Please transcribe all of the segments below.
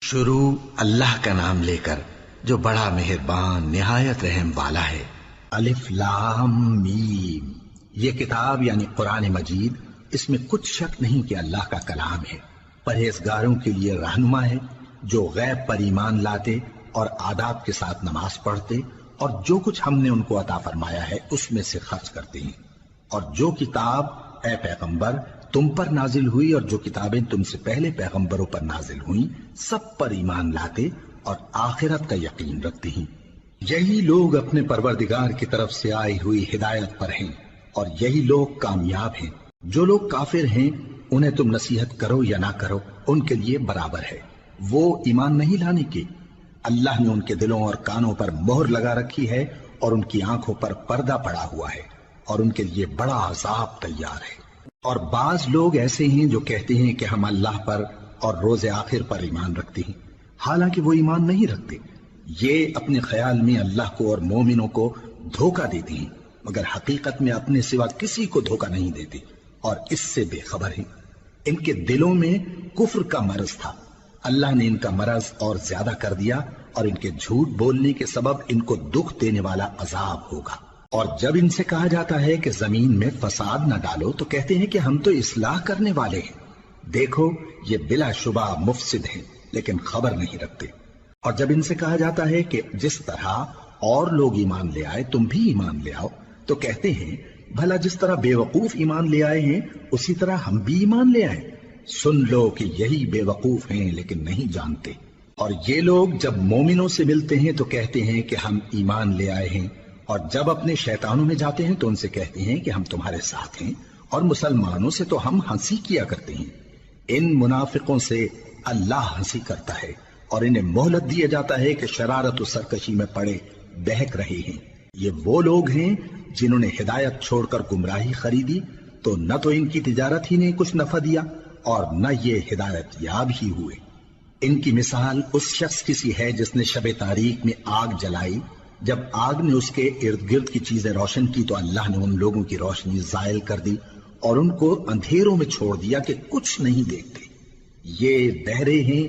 شروع اللہ کا نام لے کر جو بڑا مہربان نہایت رحم والا ہے۔ الف لام میم، یہ کتاب یعنی قرآن مجید، اس میں کچھ شک نہیں کہ اللہ کا کلام ہے، پرہیزگاروں کے لیے رہنما ہے جو غیب پر ایمان لاتے اور آداب کے ساتھ نماز پڑھتے اور جو کچھ ہم نے ان کو عطا فرمایا ہے اس میں سے خرچ کرتے ہیں، اور جو کتاب اے پیغمبر تم پر نازل ہوئی اور جو کتابیں تم سے پہلے پیغمبروں پر نازل ہوئیں سب پر ایمان لاتے اور آخرت کا یقین رکھتے ہیں۔ یہی لوگ اپنے پروردگار کی طرف سے آئی ہوئی ہدایت پر ہیں اور یہی لوگ کامیاب ہیں۔ جو لوگ کافر ہیں انہیں تم نصیحت کرو یا نہ کرو ان کے لیے برابر ہے، وہ ایمان نہیں لانے کے۔ اللہ نے ان کے دلوں اور کانوں پر مہر لگا رکھی ہے اور ان کی آنکھوں پر پردہ پڑا ہوا ہے اور ان کے لیے بڑا عذاب تیار ہے۔ اور بعض لوگ ایسے ہیں جو کہتے ہیں کہ ہم اللہ پر اور روز آخر پر ایمان رکھتے ہیں، حالانکہ وہ ایمان نہیں رکھتے۔ یہ اپنے خیال میں اللہ کو اور مومنوں کو دھوکہ دیتے ہیں، مگر حقیقت میں اپنے سوا کسی کو دھوکہ نہیں دیتے اور اس سے بے خبر ہیں۔ ان کے دلوں میں کفر کا مرض تھا، اللہ نے ان کا مرض اور زیادہ کر دیا اور ان کے جھوٹ بولنے کے سبب ان کو دکھ دینے والا عذاب ہوگا۔ اور جب ان سے کہا جاتا ہے کہ زمین میں فساد نہ ڈالو تو کہتے ہیں کہ ہم تو اصلاح کرنے والے ہیں۔ دیکھو یہ بلا شبہ مفسد ہیں لیکن خبر نہیں رکھتے۔ اور جب ان سے کہا جاتا ہے کہ جس طرح اور لوگ ایمان لے آئے تم بھی ایمان لے آؤ تو کہتے ہیں بھلا جس طرح بے وقوف ایمان لے آئے ہیں اسی طرح ہم بھی ایمان لے آئے۔ سن لو کہ یہی بے وقوف ہیں لیکن نہیں جانتے۔ اور یہ لوگ جب مومنوں سے ملتے ہیں تو کہتے ہیں کہ ہم ایمان لے آئے ہیں، اور جب اپنے شیطانوں میں جاتے ہیں تو ان سے کہتے ہیں کہ ہم تمہارے ساتھ ہیں، اور مسلمانوں سے تو ہم ہنسی کیا کرتے ہیں۔ ان منافقوں سے اللہ ہنسی کرتا ہے اور انہیں مہلت دیا جاتا ہے کہ شرارت و سرکشی میں پڑے بہک رہے ہیں۔ یہ وہ لوگ ہیں جنہوں نے ہدایت چھوڑ کر گمراہی خریدی تو نہ تو ان کی تجارت ہی نے کچھ نفع دیا اور نہ یہ ہدایت یاب ہی ہوئے۔ ان کی مثال اس شخص کی سی ہے جس نے شب تاریک میں آگ جلائی، جب آگ نے اس کے ارد گرد کی چیزیں روشن کی تو اللہ نے ان لوگوں کی روشنی زائل کر دی اور ان کو اندھیروں میں چھوڑ دیا کہ کچھ نہیں دیکھتے۔ یہ بہرے ہیں،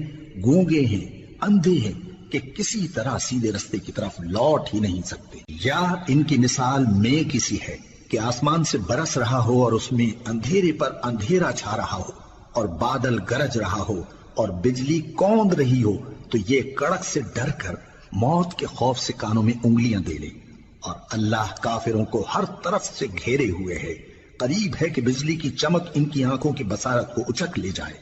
گونگے ہیں، اندھے ہیں کہ کسی طرح سیدھے رستے کی طرف لوٹ ہی نہیں سکتے۔ یا ان کی مثال میں کسی ہے کہ آسمان سے برس رہا ہو اور اس میں اندھیرے پر اندھیرا چھا رہا ہو اور بادل گرج رہا ہو اور بجلی کوند رہی ہو تو یہ کڑک سے ڈر کر موت کے خوف سے کانوں میں انگلیاں دے لے۔ اور اللہ کافروں کو ہر طرف سے گھیرے ہوئے ہے، قریب ہے کہ بجلی کی چمک ان کی آنکھوں کی بصارت کو اچک لے جائے۔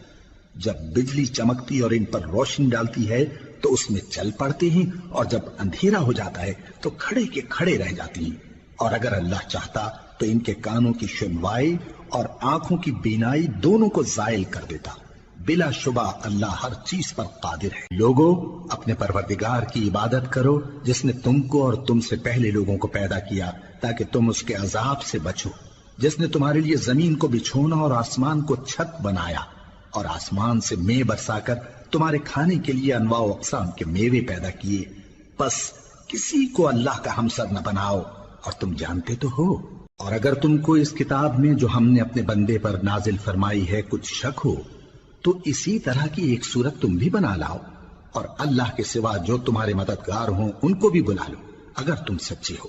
جب بجلی چمکتی اور ان پر روشنی ڈالتی ہے تو اس میں چل پڑتے ہیں، اور جب اندھیرا ہو جاتا ہے تو کھڑے کے کھڑے رہ جاتی ہیں۔ اور اگر اللہ چاہتا تو ان کے کانوں کی سنوائی اور آنکھوں کی بینائی دونوں کو زائل کر دیتا۔ بلا شبہ اللہ ہر چیز پر قادر ہے۔ لوگو اپنے پروردگار کی عبادت کرو جس نے تم کو اور تم سے پہلے لوگوں کو پیدا کیا تاکہ تم اس کے عذاب سے بچو، جس نے تمہارے لیے زمین کو بچھونا اور آسمان کو چھت بنایا اور آسمان سے مے برسا کر تمہارے کھانے کے لیے انواع و اقسام کے میوے پیدا کیے۔ پس کسی کو اللہ کا ہمسر نہ بناؤ اور تم جانتے تو ہو۔ اور اگر تم کو اس کتاب میں جو ہم نے اپنے بندے پر نازل فرمائی ہے کچھ شک ہو تو اسی طرح کی ایک صورت تم بھی بنا لاؤ، اور اللہ کے سوا جو تمہارے مددگار ہوں ان کو بھی بلا لو اگر تم سچے ہو۔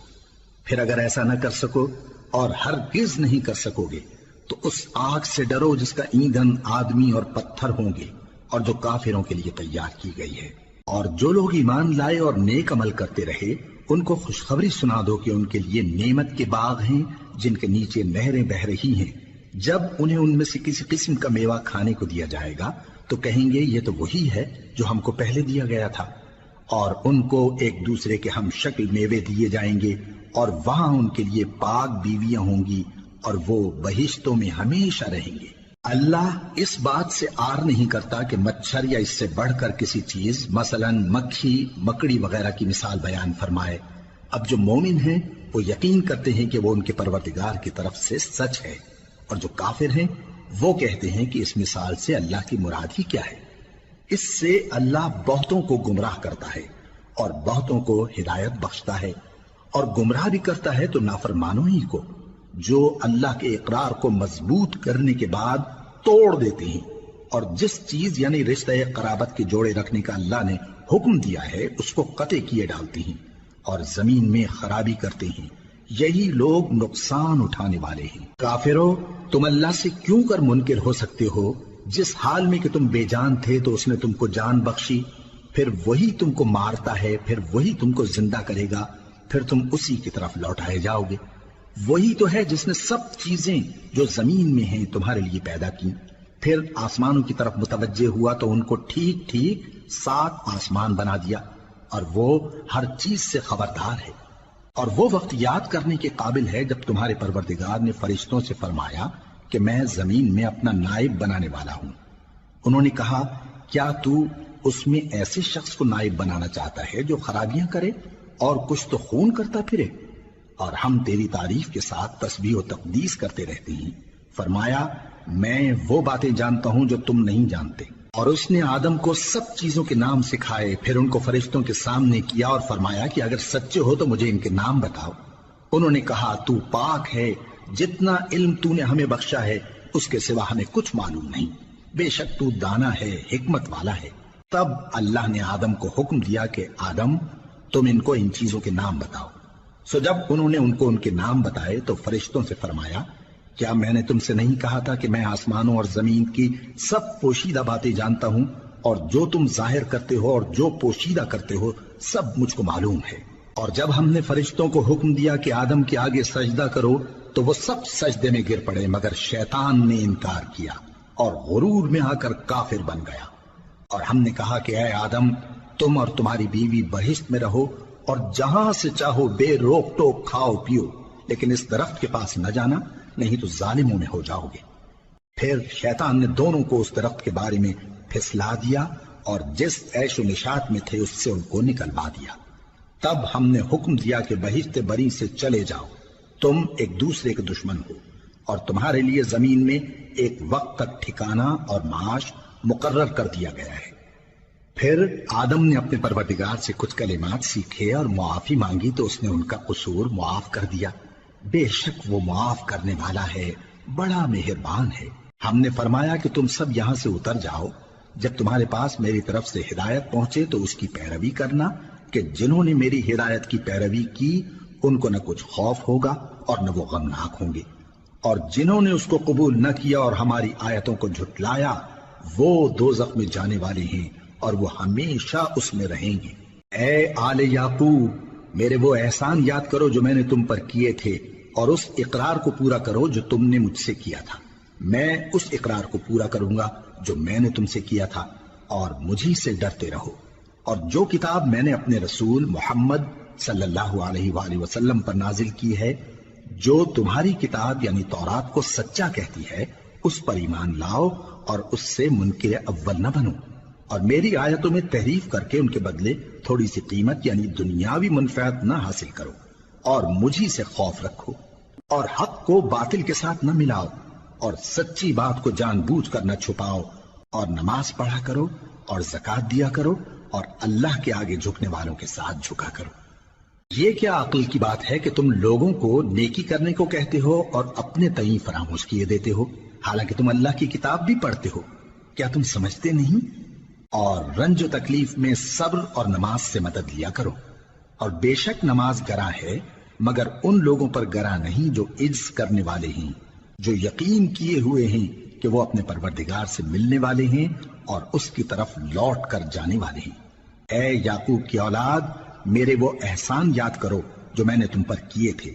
پھر اگر ایسا نہ کر سکو اور ہرگز نہیں کر سکو گے تو اس آگ سے ڈرو جس کا ایندھن آدمی اور پتھر ہوں گے اور جو کافروں کے لیے تیار کی گئی ہے۔ اور جو لوگ ایمان لائے اور نیک عمل کرتے رہے ان کو خوشخبری سنا دو کہ ان کے لیے نعمت کے باغ ہیں جن کے نیچے نہریں بہہ رہی ہیں۔ جب انہیں ان میں سے کسی قسم کا میوہ کھانے کو دیا جائے گا تو کہیں گے یہ تو وہی ہے جو ہم کو پہلے دیا گیا تھا، اور ان کو ایک دوسرے کے ہم شکل میوے دیے جائیں گے اور وہاں ان کے لیے پاک بیویاں ہوں گی اور وہ بہشتوں میں ہمیشہ رہیں گے۔ اللہ اس بات سے آر نہیں کرتا کہ مچھر یا اس سے بڑھ کر کسی چیز مثلا مکھی مکڑی وغیرہ کی مثال بیان فرمائے۔ اب جو مومن ہیں وہ یقین کرتے ہیں کہ وہ ان کے پروردگار کی طرف سے سچ ہے، اور جو کافر ہیں وہ کہتے ہیں کہ اس مثال سے اللہ کی مراد ہی کیا ہے۔ اس سے اللہ بہتوں کو گمراہ کرتا ہے اور بہتوں کو ہدایت بخشتا ہے، اور گمراہ بھی کرتا ہے تو نافرمانوں ہی کو، جو اللہ کے اقرار کو مضبوط کرنے کے بعد توڑ دیتے ہیں اور جس چیز یعنی رشتہ قرابت کے جوڑے رکھنے کا اللہ نے حکم دیا ہے اس کو قطع کیے ڈالتے ہیں اور زمین میں خرابی کرتے ہیں، یہی لوگ نقصان اٹھانے والے ہیں۔ کافرو، تم اللہ سے کیوں کر منکر ہو سکتے ہو؟ جس حال میں کہ تم بے جان تھے تو اس نے تم کو جان بخشی، پھر وہی تم کو مارتا ہے، پھر وہی تم کو زندہ کرے گا، پھر تم اسی کی طرف لوٹائے جاؤ گے۔ وہی تو ہے جس نے سب چیزیں جو زمین میں ہیں تمہارے لیے پیدا کی، پھر آسمانوں کی طرف متوجہ ہوا تو ان کو ٹھیک ٹھیک 7 آسمان بنا دیا، اور وہ ہر چیز سے خبردار ہے۔ اور وہ وقت یاد کرنے کے قابل ہے جب تمہارے پروردگار نے فرشتوں سے فرمایا کہ میں زمین میں اپنا نائب بنانے والا ہوں۔ انہوں نے کہا، کیا تو اس میں ایسے شخص کو نائب بنانا چاہتا ہے جو خرابیاں کرے اور کچھ تو خون کرتا پھرے؟ اور ہم تیری تعریف کے ساتھ تسبیح و تقدیس کرتے رہتے ہیں۔ فرمایا، میں وہ باتیں جانتا ہوں جو تم نہیں جانتے۔ اور اس نے آدم کو سب چیزوں کے نام سکھائے، پھر ان کو فرشتوں کے سامنے کیا اور فرمایا کہ اگر سچے ہو تو مجھے ان کے نام بتاؤ۔ انہوں نے کہا، تو پاک ہے، جتنا علم تو نے ہمیں بخشا ہے اس کے سوا ہمیں کچھ معلوم نہیں، بے شک تو دانا ہے، حکمت والا ہے۔ تب اللہ نے آدم کو حکم دیا کہ آدم، تم ان کو ان چیزوں کے نام بتاؤ۔ سو جب انہوں نے ان کو ان کے نام بتائے تو فرشتوں سے فرمایا، کیا میں نے تم سے نہیں کہا تھا کہ میں آسمانوں اور زمین کی سب پوشیدہ باتیں جانتا ہوں، اور جو تم ظاہر کرتے ہو اور جو پوشیدہ کرتے ہو سب مجھ کو معلوم ہے۔ اور جب ہم نے فرشتوں کو حکم دیا کہ آدم کے آگے سجدہ کرو تو وہ سب سجدے میں گر پڑے مگر شیطان نے انکار کیا اور غرور میں آ کر کافر بن گیا۔ اور ہم نے کہا کہ اے آدم، تم اور تمہاری بیوی بہشت میں رہو اور جہاں سے چاہو بے روک ٹوک کھاؤ پیو، لیکن اس درخت کے پاس نہ جانا، نہیں تو ظالموں میں ہو جاؤ گے۔ پھر شیطان نے دونوں کو اس درخت کے بارے میں پھسلا دیا اور جس عیش و نشاط میں تھے اس سے ان کو نکلوا دیا۔ تب ہم نے حکم دیا کہ بہشت بری سے چلے جاؤ، تم ایک دوسرے کے دشمن ہو، اور تمہارے لیے زمین میں ایک وقت تک ٹھکانہ اور معاش مقرر کر دیا گیا ہے۔ پھر آدم نے اپنے پروردگار سے کچھ کلمات سیکھے اور معافی مانگی تو اس نے ان کا قصور معاف کر دیا۔ بے شک وہ معاف کرنے والا ہے، بڑا مہربان ہے۔ ہم نے فرمایا کہ تم سب یہاں سے اتر جاؤ، جب تمہارے پاس میری طرف سے ہدایت پہنچے تو اس کی پیروی کرنا، کہ جنہوں نے میری ہدایت کی پیروی کی ان کو نہ کچھ خوف ہوگا اور نہ وہ غمناک ہوں گے، اور جنہوں نے اس کو قبول نہ کیا اور ہماری آیتوں کو جھٹلایا وہ دوزخ میں جانے والے ہیں اور وہ ہمیشہ اس میں رہیں گے۔ اے آل یعقوب، میرے وہ احسان یاد کرو جو میں نے تم پر کیے تھے، اور اس اقرار کو پورا کرو جو تم نے مجھ سے کیا تھا۔ میں اس اقرار کو پورا کروں گا جو میں نے تم سے کیا تھا، اور مجھی سے ڈرتے رہو۔ اور جو کتاب میں نے اپنے رسول محمد صلی اللہ علیہ وآلہ وسلم پر نازل کی ہے، جو تمہاری کتاب یعنی تورات کو سچا کہتی ہے، اس پر ایمان لاؤ اور اس سے منکر اول نہ بنو، اور میری آیتوں میں تحریف کر کے ان کے بدلے تھوڑی سی قیمت یعنی دنیاوی منفعت نہ حاصل کرو، اور مجھی سے خوف رکھو، اور حق کو باطل کے ساتھ نہ ملاؤ، اور سچی بات کو جان بوجھ کر نہ چھپاؤ، اور نماز پڑھا کرو اور زکوٰۃ دیا کرو، اور اللہ کے آگے جھکنے والوں کے ساتھ جھکا کرو۔ یہ کیا عقل کی بات ہے کہ تم لوگوں کو نیکی کرنے کو کہتے ہو اور اپنے تئیں فراموش کیے دیتے ہو، حالانکہ تم اللہ کی کتاب بھی پڑھتے ہو؟ کیا تم سمجھتے نہیں؟ اور رنج و تکلیف میں صبر اور نماز سے مدد لیا کرو، اور بے شک نماز گراں ہے مگر ان لوگوں پر گراں نہیں جو عجز کرنے والے ہیں، جو یقین کیے ہوئے ہیں کہ وہ اپنے پروردگار سے ملنے والے ہیں اور اس کی طرف لوٹ کر جانے والے ہیں۔ اے یعقوب کی اولاد، میرے وہ احسان یاد کرو جو میں نے تم پر کیے تھے،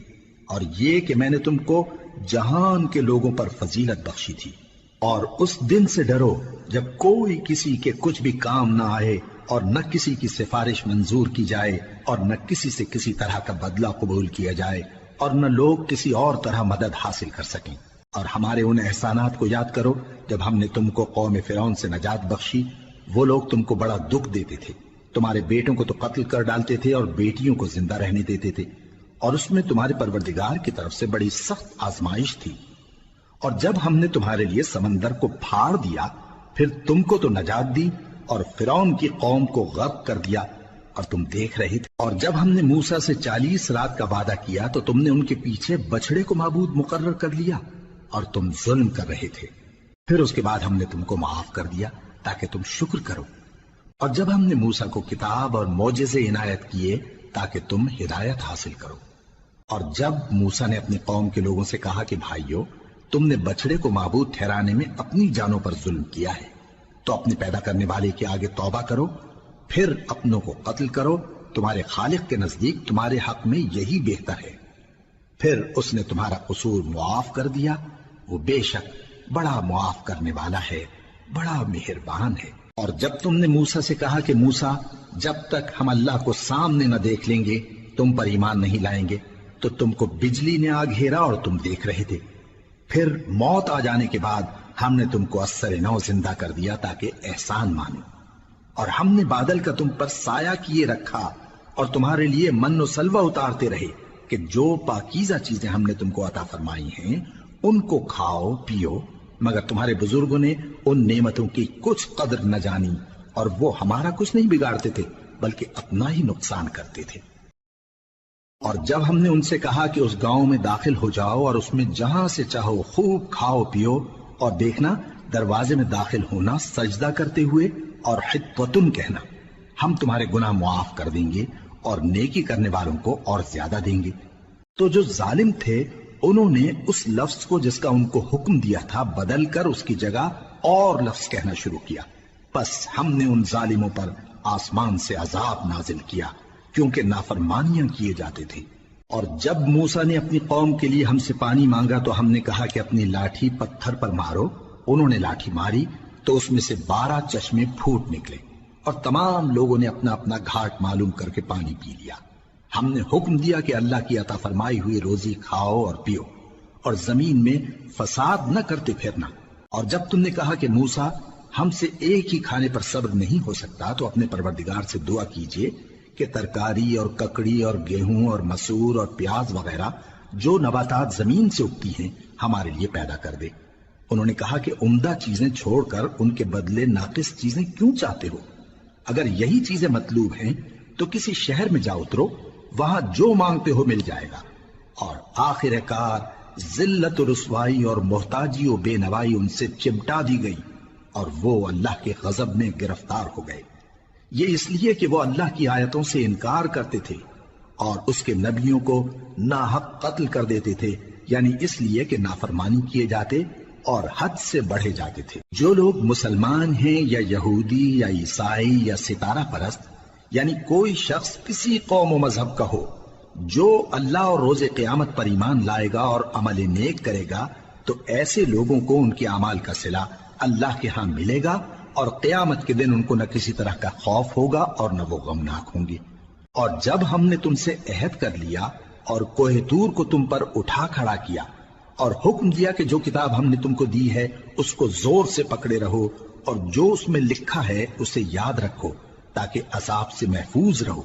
اور یہ کہ میں نے تم کو جہان کے لوگوں پر فضیلت بخشی تھی۔ اور اس دن سے ڈرو جب کوئی کسی کے کچھ بھی کام نہ آئے، اور نہ کسی کی سفارش منظور کی جائے، اور نہ کسی سے کسی طرح کا بدلہ قبول کیا جائے، اور نہ لوگ کسی اور طرح مدد حاصل کر سکیں۔ اور ہمارے ان احسانات کو یاد کرو جب ہم نے تم کو قوم فرعون سے نجات بخشی۔ وہ لوگ تم کو بڑا دکھ دیتے تھے، تمہارے بیٹوں کو تو قتل کر ڈالتے تھے اور بیٹیوں کو زندہ رہنے دیتے تھے، اور اس میں تمہارے پروردگار کی طرف سے بڑی سخت آزمائش تھی۔ اور جب ہم نے تمہارے لیے سمندر کو پھاڑ دیا، پھر تم کو تو نجات دی اور فرعون کی قوم کو غرق کر دیا، اور تم دیکھ رہے تھے۔ اور جب ہم نے موسیٰ سے 40 رات کا وعدہ کیا تو تم نے ان کے پیچھے بچڑے کو معبود مقرر کر لیا، اور تم ظلم کر رہے تھے۔ پھر اس کے بعد ہم نے تم کو معاف کر دیا تاکہ تم شکر کرو، اور جب ہم نے موسیٰ کو کتاب اور معجزے عنایت کیے تاکہ تم ہدایت حاصل کرو، اور جب موسیٰ نے اپنی قوم کے لوگوں سے کہا کہ بھائیو، تم نے بچڑے کو معبود ٹھہرانے میں اپنی جانوں پر ظلم کیا ہے، تو اپنے پیدا کرنے والے کے آگے توبہ کرو، پھر اپنوں کو قتل کرو، تمہارے خالق کے نزدیک تمہارے حق میں یہی بہتر ہے، پھر اس نے تمہارا قصور معاف کر دیا، وہ بے شک بڑا معاف کرنے والا ہے، بڑا مہربان ہے۔ اور جب تم نے موسیٰ سے کہا کہ موسیٰ، جب تک ہم اللہ کو سامنے نہ دیکھ لیں گے تم پر ایمان نہیں لائیں گے، تو تم کو بجلی نے آ گھیرا اور تم دیکھ رہے تھے، پھر موت آ جانے کے بعد ہم نے تم کو اثر نو زندہ کر دیا تاکہ احسان مانو، اور ہم نے بادل کا تم پر سایہ کیے رکھا اور تمہارے لیے من و سلوہ اتارتے رہے کہ جو پاکیزہ چیزیں ہم نے تم کو عطا فرمائی ہیں ان کو کھاؤ پیو، مگر تمہارے بزرگوں نے ان نعمتوں کی کچھ قدر نہ جانی، اور وہ ہمارا کچھ نہیں بگاڑتے تھے بلکہ اپنا ہی نقصان کرتے تھے۔ اور جب ہم نے ان سے کہا کہ اس گاؤں میں داخل ہو جاؤ اور اس میں جہاں سے چاہو خوب کھاؤ پیو، اور دیکھنا دروازے میں داخل ہونا سجدہ کرتے ہوئے اور حطوۃ کہنا، ہم تمہارے گناہ معاف کر دیں گے اور نیکی کرنے والوں کو اور زیادہ دیں گے، تو جو ظالم تھے انہوں نے اس لفظ کو جس کا ان کو حکم دیا تھا بدل کر اس کی جگہ اور لفظ کہنا شروع کیا، پس ہم نے ان ظالموں پر آسمان سے عذاب نازل کیا کیونکہ نافرمانیاں کیے جاتے تھے۔ اور جب موسیٰ نے اپنی قوم کے لیے ہم سے پانی مانگا تو ہم نے کہا کہ اپنی لاٹھی پتھر پر مارو، انہوں نے لاٹھی ماری تو اس میں سے 12 چشمے پھوٹ نکلے، اور تمام لوگوں نے اپنا اپنا گھاٹ معلوم کر کے پانی پی لیا۔ ہم نے حکم دیا کہ اللہ کی عطا فرمائی ہوئی روزی کھاؤ اور پیو، اور زمین میں فساد نہ کرتے پھرنا۔ اور جب تم نے کہا کہ موسیٰ، ہم سے ایک ہی کھانے پر صبر نہیں ہو سکتا، تو اپنے پروردگار سے دعا کیجئے کہ ترکاری اور ککڑی اور گیہوں اور مسور اور پیاز وغیرہ جو نباتات زمین سے اگتی ہیں ہمارے لیے پیدا کر دے۔ انہوں نے کہا کہ عمدہ چیزیں چھوڑ کر ان کے بدلے ناقص چیزیں کیوں چاہتے ہو؟ اگر یہی چیزیں مطلوب ہیں تو کسی شہر میں جا اترو، وہاں جو مانگتے ہو مل جائے گا۔ اور آخر کار ذلت و رسوائی اور محتاجی و بے نوائی ان سے چمٹا دی گئی، اور وہ اللہ کے غضب میں گرفتار ہو گئے، یہ اس لیے کہ وہ اللہ کی آیتوں سے انکار کرتے تھے اور اس کے نبیوں کو ناحق قتل کر دیتے تھے، یعنی اس لیے کہ نافرمانی کیے جاتے اور حد سے بڑھے جاتے تھے۔ جو لوگ مسلمان ہیں یا یہودی یا عیسائی یا ستارہ پرست، یعنی کوئی شخص کسی قوم و مذہب کا ہو، جو اللہ اور روز قیامت پر ایمان لائے گا اور عمل نیک کرے گا، تو ایسے لوگوں کو ان کے اعمال کا صلہ اللہ کے ہاں ملے گا، اور قیامت کے دن ان کو نہ کسی طرح کا خوف ہوگا اور نہ وہ غمناک ہوں گے۔ اور جب ہم نے تم سے عہد کر لیا اور کوہ طور کو تم پر اٹھا کھڑا کیا اور حکم دیا کہ جو کتاب ہم نے تم کو دی ہے اس کو زور سے پکڑے رہو، اور جو اس میں لکھا ہے اسے یاد رکھو تاکہ عذاب سے محفوظ رہو،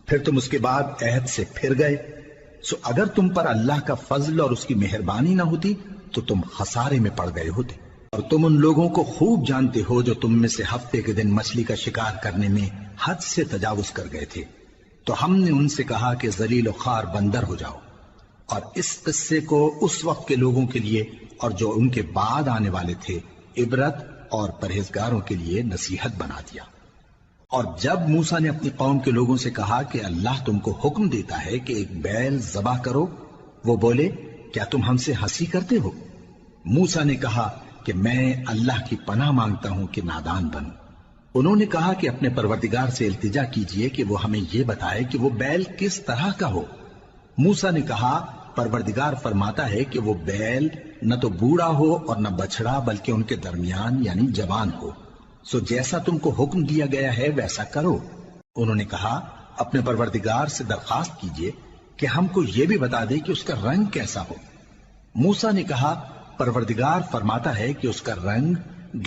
پھر تم اس کے بعد عہد سے پھر گئے، سو اگر تم پر اللہ کا فضل اور اس کی مہربانی نہ ہوتی تو تم خسارے میں پڑ گئے ہوتے۔ اور تم ان لوگوں کو خوب جانتے ہو جو تم میں سے ہفتے کے دن مچھلی کا شکار کرنے میں حد سے تجاوز کر گئے تھے، تو ہم نے ان سے کہا کہ ذلیل و خوار بندر ہو جاؤ، اور اس قصے کو اس وقت کے لوگوں کے لیے اور جو ان کے بعد آنے والے تھے عبرت اور پرہیزگاروں کے لیے نصیحت بنا دیا۔ اور جب موسیٰ نے اپنی قوم کے لوگوں سے کہا کہ اللہ تم کو حکم دیتا ہے کہ ایک بیل ذبح کرو، وہ بولے کیا تم ہم سے ہنسی کرتے ہو؟ موسیٰ نے کہا کہ میں اللہ کی پناہ مانگتا ہوں کہ نادان بنوں۔ انہوں نے کہا کہ اپنے پروردگار سے التجا کیجئے کہ وہ ہمیں یہ بتائے کہ وہ بیل کس طرح کا ہو۔ موسیٰ نے کہا پروردگار فرماتا ہے کہ وہ بیل نہ تو بوڑھا ہو اور نہ بچڑا بلکہ ان کے درمیان یعنی جوان ہو، سو جیسا تم کو حکم دیا گیا ہے ویسا کرو۔ انہوں نے کہا اپنے پروردگار سے درخواست کیجئے کہ ہم کو یہ بھی بتا دے کہ اس کا رنگ کیسا ہو۔ موسیٰ نے کہا پروردگار فرماتا ہے کہ اس کا رنگ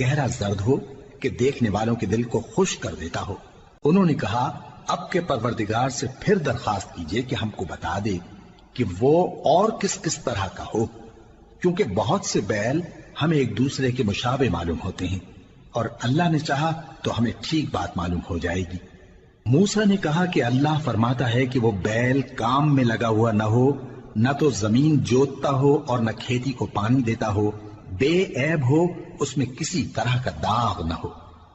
گہرا زرد ہو کہ دیکھنے والوں کے دل کو خوش کر دیتا ہو۔ انہوں نے کہا اب کے پروردگار سے پھر درخواست کیجئے کہ ہم کو بتا دے کہ وہ اور کس کس طرح کا ہو، کیونکہ بہت سے بیل ہمیں ایک دوسرے کے مشابہ معلوم ہوتے ہیں، اور اللہ نے چاہا تو ہمیں ٹھیک بات معلوم ہو جائے گی۔ موسیٰ نے کہا کہ اللہ فرماتا ہے کہ وہ بیل کام میں لگا ہوا نہ ہو، نہ تو زمین جوتتا ہو اور نہ کھیتی کو پانی دیتا ہو، بے عیب ہو، اس میں کسی طرح کا داغ نہ ہو۔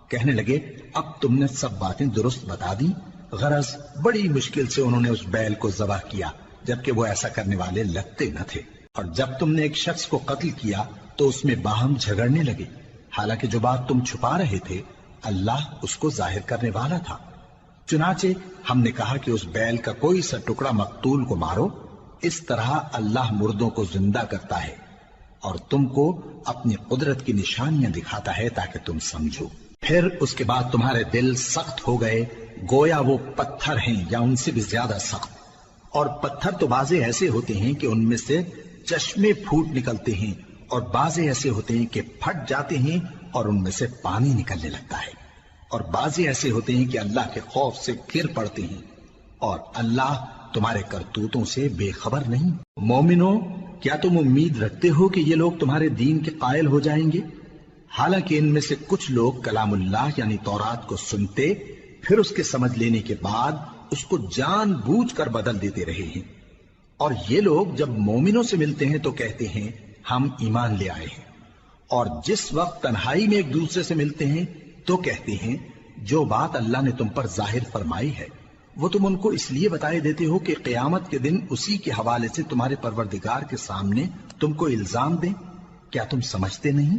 کہنے لگے اب تم نے سب باتیں درست بتا دی، غرض بڑی مشکل سے انہوں نے اس بیل کو ذبح کیا، جبکہ وہ ایسا کرنے والے لگتے نہ تھے۔ اور جب تم نے ایک شخص کو قتل کیا تو اس میں باہم جھگڑنے لگے، حالانکہ جو بات تم چھپا رہے تھے اللہ اس کو ظاہر کرنے والا تھا۔ چنانچہ ہم نے کہا کہ اس بیل کا کوئی سا ٹکڑا مقتول کو مارو، اس طرح اللہ مردوں کو زندہ کرتا ہے اور تم کو اپنی قدرت کی نشانیاں دکھاتا ہے تاکہ تم سمجھو۔ پھر اس کے بعد تمہارے دل سخت ہو گئے، گویا وہ پتھر ہیں یا ان سے بھی زیادہ سخت۔ اور پتھر تو بعضے ایسے ہوتے ہیں کہ ان میں سے چشمے پھوٹ نکلتے ہیں، اور بعضے ایسے ہوتے ہیں کہ پھٹ جاتے ہیں اور ان میں سے پانی نکلنے لگتا ہے، اور بعضے ایسے ہوتے ہیں کہ اللہ کے خوف سے گر پڑتے ہیں، اور اللہ تمہارے کرتوتوں سے بے خبر نہیں۔ مومنو، کیا تم امید رکھتے ہو کہ یہ لوگ تمہارے دین کے قائل ہو جائیں گے؟ حالانکہ ان میں سے کچھ لوگ کلام اللہ یعنی تورات کو سنتے، پھر اس کے سمجھ لینے کے بعد اس کو جان بوجھ کر بدل دیتے رہے ہیں۔ اور یہ لوگ جب مومنوں سے ملتے ہیں تو کہتے ہیں ہم ایمان لے آئے ہیں، اور جس وقت تنہائی میں ایک دوسرے سے ملتے ہیں تو کہتے ہیں جو بات اللہ نے تم پر ظاہر فرمائی ہے وہ تم ان کو اس لیے بتائے دیتے ہو کہ قیامت کے دن اسی کے حوالے سے تمہارے پروردگار کے سامنے تم کو الزام دیں۔ کیا تم سمجھتے نہیں؟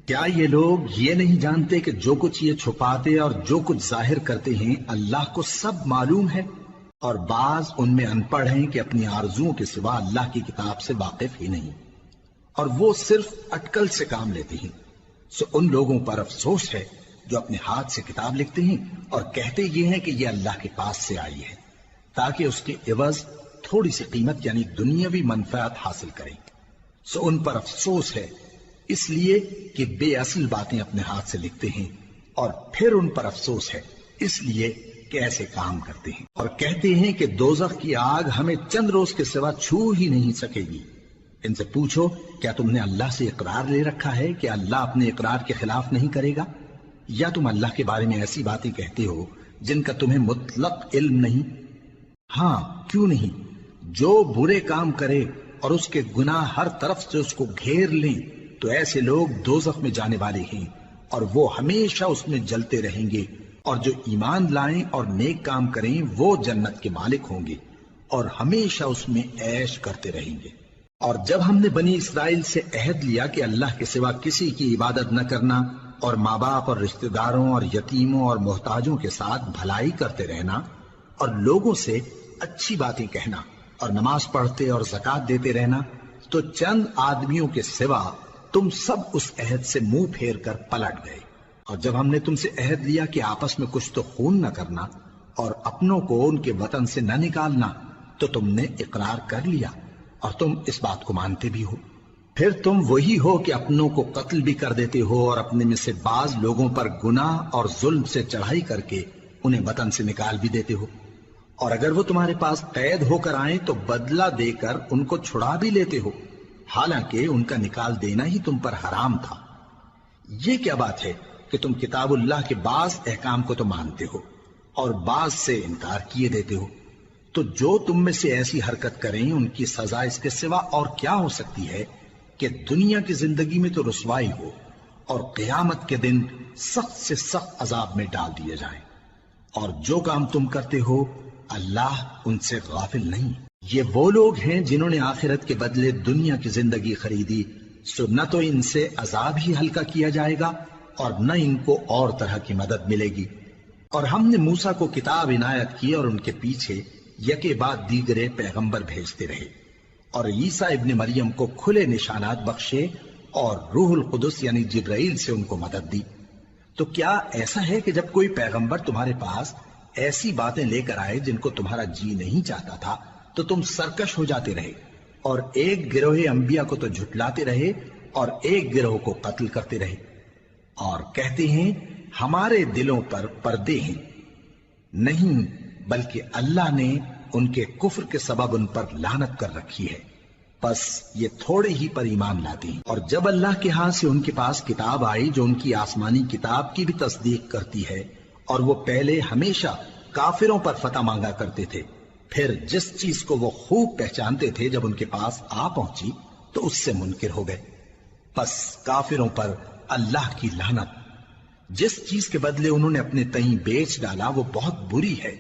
کیا یہ لوگ یہ نہیں جانتے کہ جو کچھ یہ چھپاتے اور جو کچھ ظاہر کرتے ہیں اللہ کو سب معلوم ہے؟ اور بعض ان میں ان پڑھ ہیں کہ اپنی آرزوؤں کے سوا اللہ کی کتاب سے واقف ہی نہیں، اور وہ صرف اٹکل سے کام لیتے ہیں۔ سو ان لوگوں پر افسوس ہے جو اپنے ہاتھ سے کتاب لکھتے ہیں اور کہتے یہ ہیں کہ یہ اللہ کے پاس سے آئی ہے تاکہ اس کے عوض تھوڑی سی قیمت یعنی دنیاوی منفعت حاصل کریں۔ سو ان پر افسوس ہے اس لیے کہ بے اصل باتیں اپنے ہاتھ سے لکھتے ہیں، اور پھر ان پر افسوس ہے اس لیے کہ ایسے کام کرتے ہیں، اور کہتے ہیں کہ دوزخ کی آگ ہمیں چند روز کے سوا چھو ہی نہیں سکے گی۔ ان سے پوچھو کیا تم نے اللہ سے اقرار لے رکھا ہے کہ اللہ اپنے اقرار کے خلاف نہیں کرے گا، یا تم اللہ کے بارے میں ایسی باتیں کہتے ہو جن کا تمہیں مطلق علم نہیں؟ ہاں کیوں نہیں، جو برے کام کرے اور اس کے گناہ ہر طرف سے اس کو گھیر لیں تو ایسے لوگ دوزخ میں جانے والے ہیں اور وہ ہمیشہ اس میں جلتے رہیں گے، اور جو ایمان لائیں اور نیک کام کریں وہ جنت کے مالک ہوں گے اور ہمیشہ اس میں عیش کرتے رہیں گے۔ اور جب ہم نے بنی اسرائیل سے عہد لیا کہ اللہ کے سوا کسی کی عبادت نہ کرنا اور ماں باپ اور رشتہ داروں اور یتیموں اور محتاجوں کے ساتھ بھلائی کرتے رہنا اور لوگوں سے اچھی باتیں کہنا اور نماز پڑھتے اور زکوٰۃ دیتے رہنا، تو چند آدمیوں کے سوا تم سب اس عہد سے منہ پھیر کر پلٹ گئے۔ اور جب ہم نے تم سے عہد لیا کہ آپس میں کچھ تو خون نہ کرنا اور اپنوں کو ان کے وطن سے نہ نکالنا، تو تم نے اقرار کر لیا اور تم اس بات کو مانتے بھی ہو۔ پھر تم وہی ہو کہ اپنوں کو قتل بھی کر دیتے ہو اور اپنے میں سے بعض لوگوں پر گناہ اور ظلم سے چڑھائی کر کے انہیں وطن سے نکال بھی دیتے ہو، اور اگر وہ تمہارے پاس قید ہو کر آئیں تو بدلہ دے کر ان کو چھڑا بھی لیتے ہو، حالانکہ ان کا نکال دینا ہی تم پر حرام تھا۔ یہ کیا بات ہے کہ تم کتاب اللہ کے بعض احکام کو تو مانتے ہو اور بعض سے انکار کیے دیتے ہو؟ تو جو تم میں سے ایسی حرکت کریں ان کی سزا اس کے سوا اور کیا ہو سکتی ہے کہ دنیا کی زندگی میں تو رسوائی ہو اور قیامت کے دن سخت سے سخت عذاب میں ڈال دیے جائیں۔ اور جو کام تم کرتے ہو اللہ ان سے غافل نہیں۔ یہ وہ لوگ ہیں جنہوں نے آخرت کے بدلے دنیا کی زندگی خریدی، سو نہ تو ان سے عذاب ہی ہلکا کیا جائے گا اور نہ ان کو اور طرح کی مدد ملے گی۔ اور ہم نے موسیٰ کو کتاب عنایت کی اور ان کے پیچھے یکے بعد دیگرے پیغمبر بھیجتے رہے، اور عیسیٰ ابن مریم کو کھلے نشانات بخشے اور روح القدس یعنی جبرائیل سے ان کو مدد دی۔ تو کیا ایسا ہے کہ جب کوئی پیغمبر تمہارے پاس ایسی باتیں لے کر آئے جن کو تمہارا جی نہیں چاہتا تھا تو تم سرکش ہو جاتے رہے اور ایک گروہ انبیاء کو تو جھٹلاتے رہے اور ایک گروہ کو قتل کرتے رہے، اور کہتے ہیں ہمارے دلوں پر پردے ہیں؟ نہیں، بلکہ اللہ نے ان کے کفر کے سبب ان پر لعنت کر رکھی ہے، بس یہ تھوڑے ہی پر ایمان لاتے ہیں۔ اور جب اللہ کے ہاں سے ان کے پاس کتاب آئی جو ان کی آسمانی کتاب کی بھی تصدیق کرتی ہے، اور وہ پہلے ہمیشہ کافروں پر فتح مانگا کرتے تھے، پھر جس چیز کو وہ خوب پہچانتے تھے جب ان کے پاس آ پہنچی تو اس سے منکر ہو گئے۔ پس کافروں پر اللہ کی لعنت۔ جس چیز کے بدلے انہوں نے اپنے تئیں بیچ ڈالا وہ بہت بری ہے،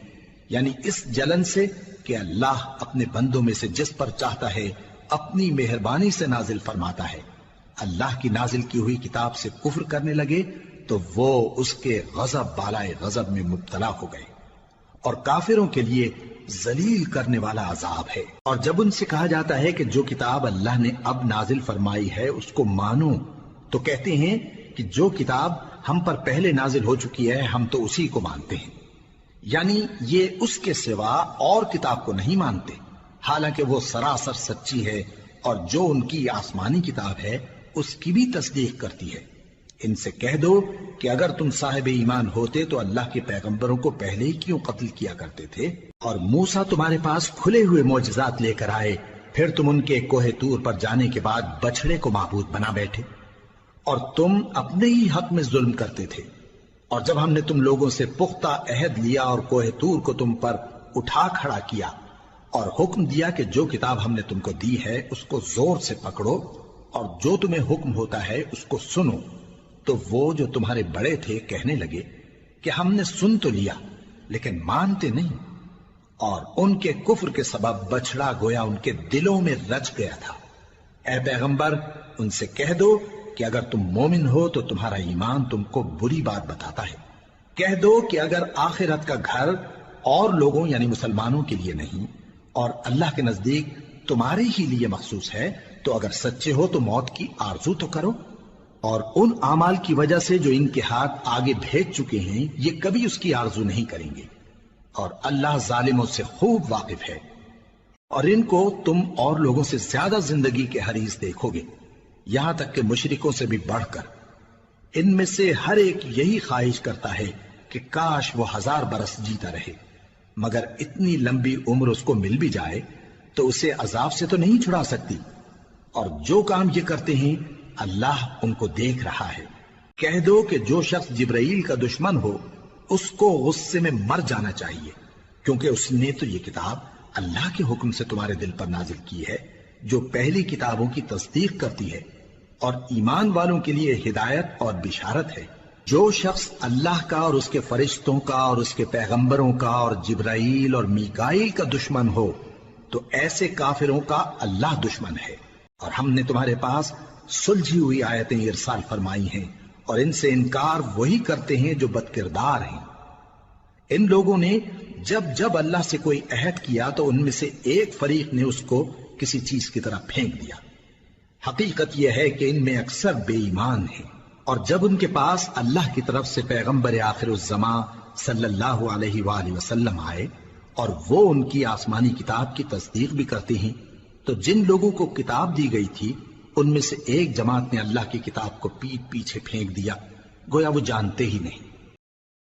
یعنی اس جلن سے کہ اللہ اپنے بندوں میں سے جس پر چاہتا ہے اپنی مہربانی سے نازل فرماتا ہے۔ اللہ کی نازل کی ہوئی کتاب سے کفر کرنے لگے تو وہ اس کے غضب بالائے غضب میں مبتلا ہو گئے، اور کافروں کے لیے ذلیل کرنے والا عذاب ہے۔ اور جب ان سے کہا جاتا ہے کہ جو کتاب اللہ نے اب نازل فرمائی ہے اس کو مانو، تو کہتے ہیں کہ جو کتاب ہم پر پہلے نازل ہو چکی ہے ہم تو اسی کو مانتے ہیں، یعنی یہ اس کے سوا اور کتاب کو نہیں مانتے، حالانکہ وہ سراسر سچی ہے، اور جو ان کی آسمانی کتاب ہے اس کی بھی تصدیق کرتی ہے۔ ان سے کہہ دو کہ اگر تم صاحب ایمان ہوتے تو اللہ کے پیغمبروں کو پہلے ہی کیوں قتل کیا کرتے تھے؟ اور موسیٰ تمہارے پاس کھلے ہوئے معجزات لے کر آئے، پھر تم ان کے کوہ طور پر جانے کے بعد بچڑے کو معبود بنا بیٹھے، اور تم اپنے ہی حق میں ظلم کرتے تھے۔ اور جب ہم نے تم لوگوں سے پختہ عہد لیا اور کوہ طور کو تم پر اٹھا کھڑا کیا اور حکم دیا کہ جو کتاب ہم نے تم کو دی ہے اس کو زور سے پکڑو اور جو تمہیں حکم ہوتا ہے اس کو سنو، تو وہ جو تمہارے بڑے تھے کہنے لگے کہ ہم نے سن تو لیا لیکن مانتے نہیں، اور ان کے کفر کے سبب بچڑا گویا ان کے دلوں میں رچ گیا تھا۔ اے پیغمبر ان سے کہہ دو کہ اگر تم مومن ہو تو تمہارا ایمان تم کو بری بات بتاتا ہے۔ کہہ دو کہ اگر آخرت کا گھر اور لوگوں یعنی مسلمانوں کے لیے نہیں اور اللہ کے نزدیک تمہارے ہی لیے مخصوص ہے تو اگر سچے ہو تو موت کی آرزو تو کرو، اور ان اعمال کی وجہ سے جو ان کے ہاتھ آگے بھیج چکے ہیں یہ کبھی اس کی آرزو نہیں کریں گے، اور اللہ ظالموں سے خوب واقف ہے۔ اور ان کو تم اور لوگوں سے زیادہ زندگی کے حریص دیکھو گے، یہاں تک کہ مشرکوں سے بھی بڑھ کر۔ ان میں سے ہر ایک یہی خواہش کرتا ہے کہ کاش وہ 1000 برس جیتا رہے، مگر اتنی لمبی عمر اس کو مل بھی جائے تو اسے عذاب سے تو نہیں چھڑا سکتی، اور جو کام یہ کرتے ہیں اللہ ان کو دیکھ رہا ہے۔ کہہ دو کہ جو شخص جبرائیل کا دشمن ہو اس کو غصے میں مر جانا چاہیے، کیونکہ اس نے تو یہ کتاب اللہ کے حکم سے تمہارے دل پر نازل کی ہے جو پہلی کتابوں کی تصدیق کرتی ہے، اور ایمان والوں کے لیے ہدایت اور بشارت ہے۔ جو شخص اللہ کا اور اس کے فرشتوں کا اور اس کے پیغمبروں کا اور جبرائیل اور میکائیل کا دشمن ہو تو ایسے کافروں کا اللہ دشمن ہے۔ اور ہم نے تمہارے پاس سلجھی ہوئی آیتیں ارسال فرمائی ہیں، اور ان سے انکار وہی کرتے ہیں جو بد کردار ہیں۔ ان لوگوں نے جب جب اللہ سے کوئی عہد کیا تو ان میں سے ایک فریق نے اس کو کسی چیز کی طرح پھینک دیا۔ حقیقت یہ ہے کہ ان میں اکثر بے ایمان ہیں، اور جب ان کے پاس اللہ کی طرف سے پیغمبر آخر الزماں صلی اللہ علیہ وآلہ وسلم آئے اور وہ ان کی آسمانی کتاب کی تصدیق بھی کرتے ہیں، تو جن لوگوں کو کتاب دی گئی تھی ان میں سے ایک جماعت نے اللہ کی کتاب کو پیٹ پیچھے پھینک دیا، گویا وہ جانتے ہی نہیں،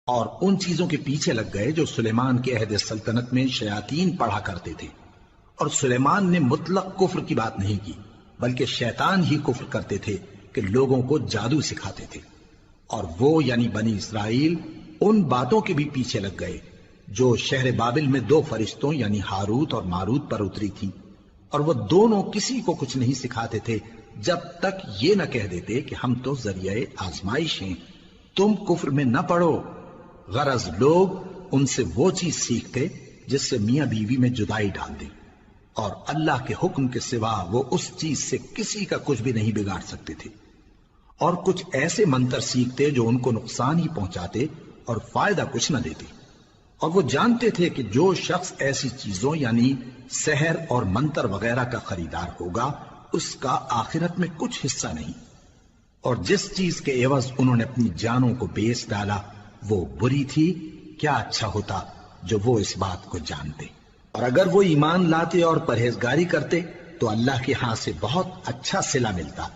اور ان چیزوں کے پیچھے لگ گئے جو سلیمان کے عہد سلطنت میں شیاطین پڑھا کرتے تھے۔ اور سلیمان نے مطلق کفر کی بات نہیں کی، بلکہ شیطان ہی کفر کرتے تھے کہ لوگوں کو جادو سکھاتے تھے، اور وہ یعنی بنی اسرائیل ان باتوں کے بھی پیچھے لگ گئے جو شہر بابل میں 2 فرشتوں یعنی ہاروت اور ماروت پر اتری تھی، اور وہ دونوں کسی کو کچھ نہیں سکھاتے تھے جب تک یہ نہ کہہ دیتے کہ ہم تو ذریعہ آزمائش ہیں، تم کفر میں نہ پڑو۔ غرض لوگ ان سے وہ چیز سیکھتے جس سے میاں بیوی میں جدائی ڈال دیں، اور اللہ کے حکم کے سوا وہ اس چیز سے کسی کا کچھ بھی نہیں بگاڑ سکتے تھے، اور کچھ ایسے منتر سیکھتے جو ان کو نقصان ہی پہنچاتے اور فائدہ کچھ نہ دیتے، اور وہ جانتے تھے کہ جو شخص ایسی چیزوں یعنی سحر اور منتر وغیرہ کا خریدار ہوگا اس کا آخرت میں کچھ حصہ نہیں، اور جس چیز کے عوض انہوں نے اپنی جانوں کو بیچ ڈالا وہ بری تھی۔ کیا اچھا ہوتا جو وہ اس بات کو جانتے، اور اگر وہ ایمان لاتے اور پرہیزگاری کرتے تو اللہ کے ہاں سے بہت اچھا صلہ ملتا۔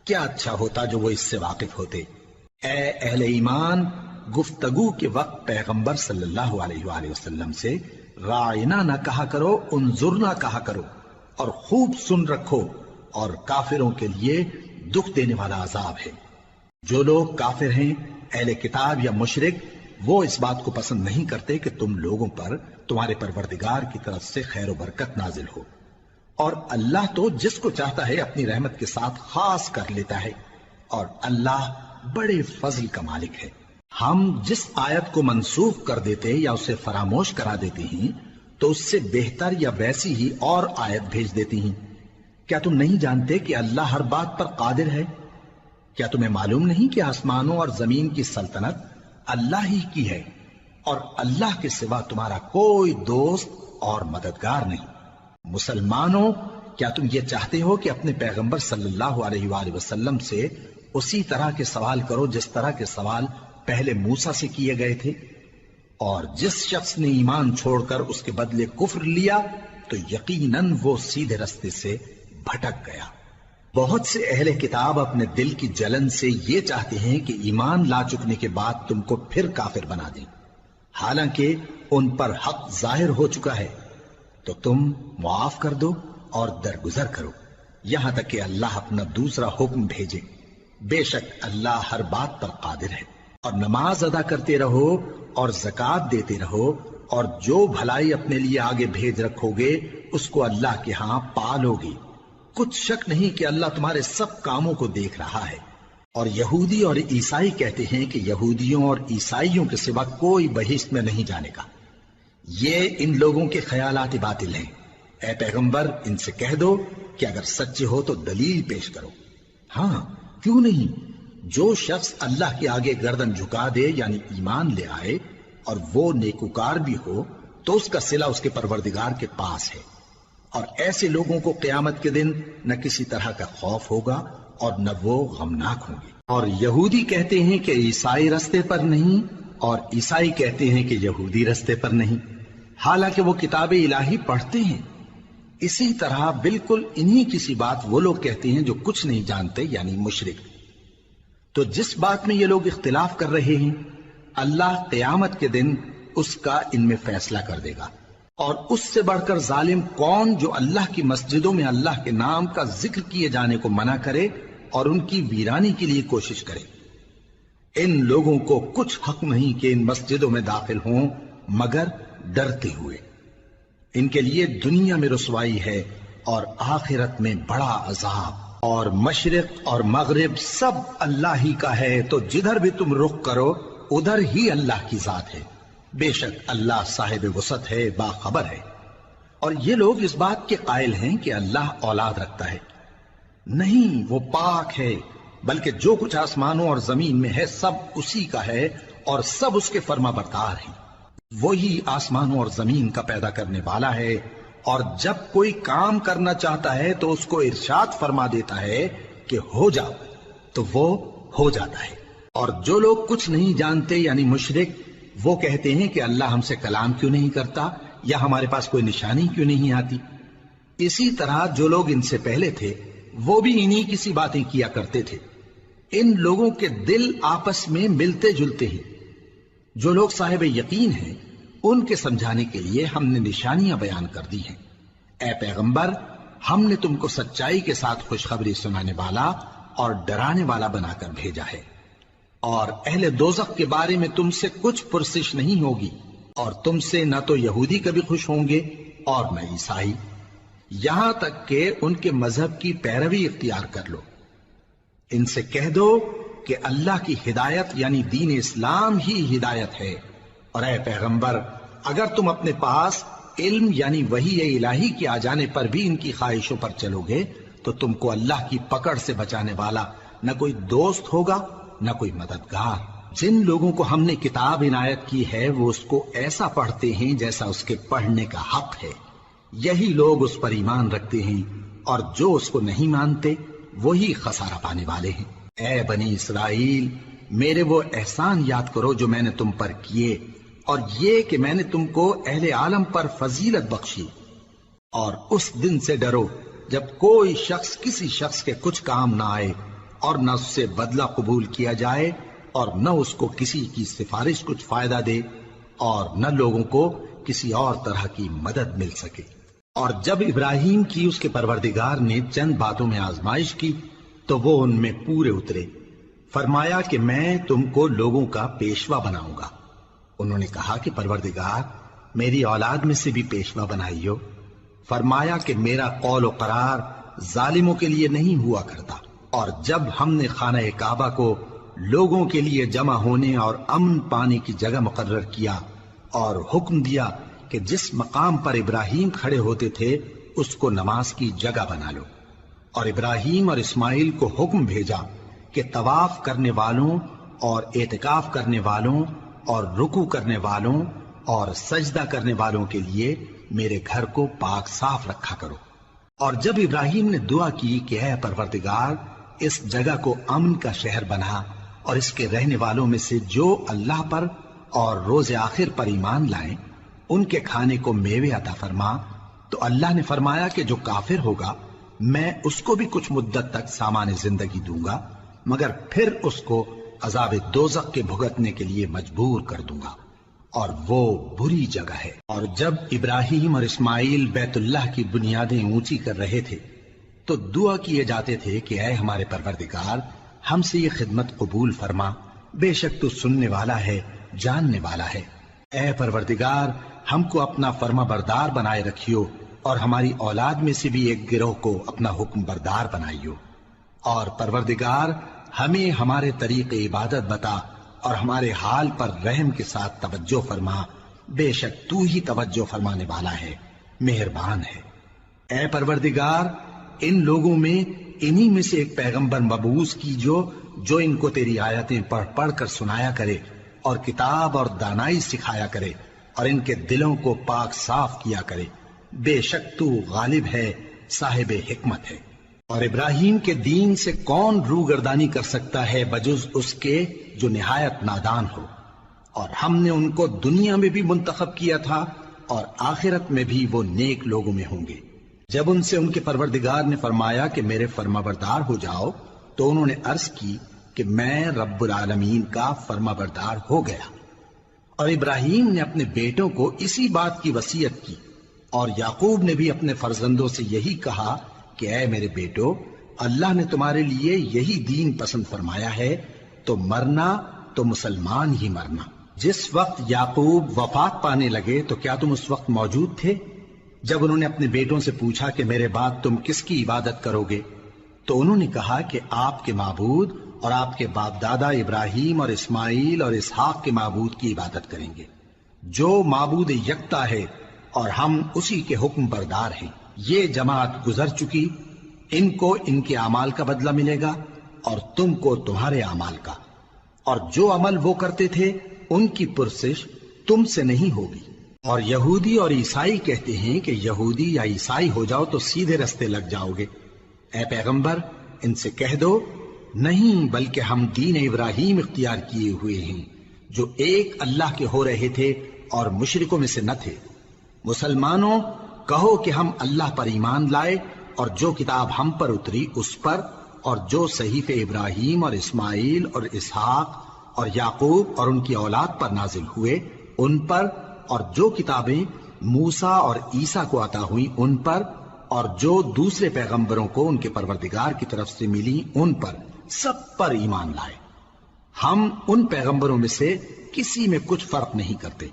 کیا اچھا ہوتا جو وہ اس سے واقف ہوتے۔ اے اہل ایمان، گفتگو کے وقت پیغمبر صلی اللہ علیہ وآلہ وسلم سے راعنا نہ کہا کرو، انظرنا کہا کرو، اور خوب سن رکھو، اور کافروں کے لیے دکھ دینے والا عذاب ہے۔ جو لوگ کافر ہیں، اہل کتاب یا مشرک، وہ اس بات کو پسند نہیں کرتے کہ تم لوگوں پر تمہارے پروردگار کی طرف سے خیر و برکت نازل ہو، اور اللہ تو جس کو چاہتا ہے اپنی رحمت کے ساتھ خاص کر لیتا ہے، اور اللہ بڑے فضل کا مالک ہے۔ ہم جس آیت کو منسوخ کر دیتے یا اسے فراموش کرا دیتے ہیں تو اس سے بہتر یا ویسی ہی اور آیت بھیج دیتی ہیں۔ کیا تم نہیں جانتے کہ اللہ ہر بات پر قادر ہے؟ کیا تمہیں معلوم نہیں کہ آسمانوں اور زمین کی سلطنت اللہ ہی کی ہے، اور اللہ کے سوا تمہارا کوئی دوست اور مددگار نہیں؟ مسلمانوں، کیا تم یہ چاہتے ہو کہ اپنے پیغمبر صلی اللہ علیہ وآلہ وسلم سے اسی طرح کے سوال کرو جس طرح کے سوال پہلے موسیٰ سے کیے گئے تھے؟ اور جس شخص نے ایمان چھوڑ کر اس کے بدلے کفر لیا تو یقیناً وہ سیدھے رستے سے بھٹک گیا۔ بہت سے اہل کتاب اپنے دل کی جلن سے یہ چاہتے ہیں کہ ایمان لا چکنے کے بعد تم کو پھر کافر بنا دیں، حالانکہ ان پر حق ظاہر ہو چکا ہے۔ تو تم معاف کر دو اور درگزر کرو یہاں تک کہ اللہ اپنا دوسرا حکم بھیجے۔ بے شک اللہ ہر بات پر قادر ہے۔ اور نماز ادا کرتے رہو اور زکوٰۃ دیتے رہو، اور جو بھلائی اپنے لیے آگے بھیج رکھو گے اس کو اللہ کے ہاں پالو گے۔ کچھ شک نہیں کہ اللہ تمہارے سب کاموں کو دیکھ رہا ہے۔ اور یہودی اور عیسائی کہتے ہیں کہ یہودیوں اور عیسائیوں کے سوا کوئی بہشت میں نہیں جانے کا۔ یہ ان لوگوں کے خیالات باطل ہیں۔ اے پیغمبر، ان سے کہہ دو کہ اگر سچے ہو تو دلیل پیش کرو۔ ہاں، کیوں نہیں؟ جو شخص اللہ کے آگے گردن جھکا دے یعنی ایمان لے آئے اور وہ نیکوکار بھی ہو تو اس کا صلہ اس کے پروردگار کے پاس ہے۔ اور ایسے لوگوں کو قیامت کے دن نہ کسی طرح کا خوف ہوگا اور نہ وہ غمناک ہوں گے۔ اور یہودی کہتے ہیں کہ عیسائی رستے پر نہیں، اور عیسائی کہتے ہیں کہ یہودی رستے پر نہیں، حالانکہ وہ کتاب الہی پڑھتے ہیں۔ اسی طرح بالکل انہی کسی بات وہ لوگ کہتے ہیں جو کچھ نہیں جانتے یعنی مشرک۔ تو جس بات میں یہ لوگ اختلاف کر رہے ہیں اللہ قیامت کے دن اس کا ان میں فیصلہ کر دے گا۔ اور اس سے بڑھ کر ظالم کون جو اللہ کی مسجدوں میں اللہ کے نام کا ذکر کیے جانے کو منع کرے اور ان کی ویرانی کے لیے کوشش کرے۔ ان لوگوں کو کچھ حق نہیں کہ ان مسجدوں میں داخل ہوں مگر ڈرتے ہوئے۔ ان کے لیے دنیا میں رسوائی ہے اور آخرت میں بڑا عذاب۔ اور مشرق اور مغرب سب اللہ ہی کا ہے، تو جدھر بھی تم رخ کرو ادھر ہی اللہ کی ذات ہے۔ بے شک اللہ صاحب وسعت ہے، باخبر ہے۔ اور یہ لوگ اس بات کے قائل ہیں کہ اللہ اولاد رکھتا ہے۔ نہیں، وہ پاک ہے، بلکہ جو کچھ آسمانوں اور زمین میں ہے سب اسی کا ہے اور سب اس کے فرما بردار ہیں۔ وہی آسمانوں اور زمین کا پیدا کرنے والا ہے، اور جب کوئی کام کرنا چاہتا ہے تو اس کو ارشاد فرما دیتا ہے کہ ہو جا، تو وہ ہو جاتا ہے۔ اور جو لوگ کچھ نہیں جانتے یعنی مشرک، وہ کہتے ہیں کہ اللہ ہم سے کلام کیوں نہیں کرتا یا ہمارے پاس کوئی نشانی کیوں نہیں آتی۔ اسی طرح جو لوگ ان سے پہلے تھے وہ بھی انہی کسی باتیں کیا کرتے تھے۔ ان لوگوں کے دل آپس میں ملتے جلتے ہیں۔ جو لوگ صاحب یقین ہیں ان کے سمجھانے کے لیے ہم نے نشانیاں بیان کر دی ہیں۔ اے پیغمبر، ہم نے تم کو سچائی کے ساتھ خوشخبری سنانے والا اور ڈرانے والا بنا کر بھیجا ہے۔ اور اہل دوزخ کے بارے میں تم سے کچھ پرسش نہیں ہوگی، اور تم سے نہ تو یہودی کبھی خوش ہوں گے اور نہ عیسائی، یہاں تک کہ ان کے مذہب کی پیروی اختیار کر لو۔ ان سے کہہ دو کہ اللہ کی ہدایت یعنی دین اسلام ہی ہدایت ہے۔ اور اے پیغمبر، اگر تم اپنے پاس علم یعنی وحی الہی کے آ جانے پر بھی ان کی خواہشوں پر چلو گے تو تم کو اللہ کی پکڑ سے بچانے والا نہ کوئی دوست ہوگا نہ کوئی مددگار۔ جن لوگوں کو ہم نے کتاب عنایت کی ہے وہ اس کو ایسا پڑھتے ہیں جیسا اس کے پڑھنے کا حق ہے، یہی لوگ اس پر ایمان رکھتے ہیں، اور جو اس کو نہیں مانتے وہی خسارہ پانے والے ہیں۔ اے بنی اسرائیل، میرے وہ احسان یاد کرو جو میں نے تم پر کیے، اور یہ کہ میں نے تم کو اہل عالم پر فضیلت بخشی۔ اور اس دن سے ڈرو جب کوئی شخص کسی شخص کے کچھ کام نہ آئے اور نہ اس سے بدلہ قبول کیا جائے اور نہ اس کو کسی کی سفارش کچھ فائدہ دے اور نہ لوگوں کو کسی اور طرح کی مدد مل سکے۔ اور جب ابراہیم کی اس کے پروردگار نے چند باتوں میں آزمائش کی تو وہ ان میں پورے اترے۔ فرمایا کہ میں تم کو لوگوں کا پیشوا بناؤں گا۔ انہوں نے کہا کہ پروردگار، میری اولاد میں سے بھی پیشوا بنائیو۔ فرمایا کہ میرا قول و قرار ظالموں کے لیے نہیں ہوا کرتا۔ اور جب ہم نے خانہ کعبہ کو لوگوں کے لیے جمع ہونے اور امن پانے کی جگہ مقرر کیا اور حکم دیا کہ جس مقام پر ابراہیم کھڑے ہوتے تھے اس کو نماز کی جگہ بنا لو، اور ابراہیم اور اسماعیل کو حکم بھیجا کہ طواف کرنے والوں اور اعتکاف کرنے والوں اور رکوع کرنے والوں اور سجدہ کرنے والوں کے لیے میرے گھر کو پاک صاف رکھا کرو۔ اور جب ابراہیم نے دعا کی کہ اے پروردگار اس جگہ کو امن کا شہر بنا اور اس کے رہنے والوں میں سے جو اللہ پر اور روز آخر پر ایمان لائیں ان کے کھانے کو میوے عطا فرما، تو اللہ نے فرمایا کہ جو کافر ہوگا میں اس کو بھی کچھ مدت تک سامان زندگی دوں گا، مگر پھر اس کو عذاب دوزخ کے بھگتنے کے لیے مجبور کر دوں گا، اور وہ بری جگہ ہے۔ اور جب ابراہیم اور اسماعیل بیت اللہ کی بنیادیں اونچی کر رہے تھے تو دعا کیے جاتے تھے کہ اے ہمارے پروردگار ہم سے یہ خدمت قبول فرما، بے شک تو سننے والا ہے، جاننے والا ہے۔ اے پروردگار ہم کو اپنا فرما بردار بنائے رکھیو، اور ہماری اولاد میں سے بھی ایک گروہ کو اپنا حکم بردار بنائیو، اور پروردگار ہمیں ہمارے طریق عبادت بتا اور ہمارے حال پر رحم کے ساتھ توجہ فرما، بے شک تو ہی توجہ فرمانے والا ہے، مہربان ہے۔ اے پروردگار ان لوگوں میں انہی میں سے ایک پیغمبر مبعوث کی جو ان کو تیری آیتیں پڑھ پڑھ کر سنایا کرے اور کتاب اور دانائی سکھایا کرے اور ان کے دلوں کو پاک صاف کیا کرے، بے شک تو غالب ہے، صاحب حکمت ہے۔ اور ابراہیم کے دین سے کون روگردانی کر سکتا ہے بجز اس کے جو نہایت نادان ہو، اور ہم نے ان کو دنیا میں بھی منتخب کیا تھا اور آخرت میں بھی وہ نیک لوگوں میں ہوں گے۔ جب ان سے ان کے پروردگار نے فرمایا کہ میرے فرما بردار ہو جاؤ تو انہوں نے عرض کی کہ میں رب العالمین کا فرما بردار ہو گیا۔ اور ابراہیم نے اپنے بیٹوں کو اسی بات کی وصیت کی، اور یعقوب نے بھی اپنے فرزندوں سے یہی کہا کہ اے میرے بیٹو، اللہ نے تمہارے لیے یہی دین پسند فرمایا ہے، تو مرنا تو مسلمان ہی مرنا۔ جس وقت یعقوب وفات پانے لگے تو کیا تم اس وقت موجود تھے جب انہوں نے اپنے بیٹوں سے پوچھا کہ میرے بعد تم کس کی عبادت کرو گے؟ تو انہوں نے کہا کہ آپ کے معبود اور آپ کے باپ دادا ابراہیم اور اسماعیل اور اسحاق کے معبود کی عبادت کریں گے، جو معبود یکتا ہے اور ہم اسی کے حکم بردار ہیں۔ یہ جماعت گزر چکی، ان کو ان کے اعمال کا بدلہ ملے گا اور تم کو تمہارے اعمال کا، اور جو عمل وہ کرتے تھے ان کی پرسش تم سے نہیں ہوگی۔ اور یہودی اور عیسائی کہتے ہیں کہ یہودی یا عیسائی ہو جاؤ تو سیدھے رستے لگ جاؤ گے۔ اے پیغمبر ان سے کہہ دو نہیں، بلکہ ہم دین ابراہیم اختیار کیے ہوئے ہیں جو ایک اللہ کے ہو رہے تھے اور مشرکوں میں سے نہ تھے۔ مسلمانوں کہو کہ ہم اللہ پر ایمان لائے اور جو کتاب ہم پر اتری اس پر، اور جو صحیفے ابراہیم اور اسماعیل اور اسحاق اور یعقوب اور ان کی اولاد پر نازل ہوئے ان پر، اور جو کتابیں موسیٰ اور عیسیٰ کو عطا ہوئیں ان پر، اور جو دوسرے پیغمبروں کو ان کے پروردگار کی طرف سے ملی ان پر، سب پر ایمان لائے۔ ہم ان پیغمبروں میں سے کسی میں کچھ فرق نہیں کرتے،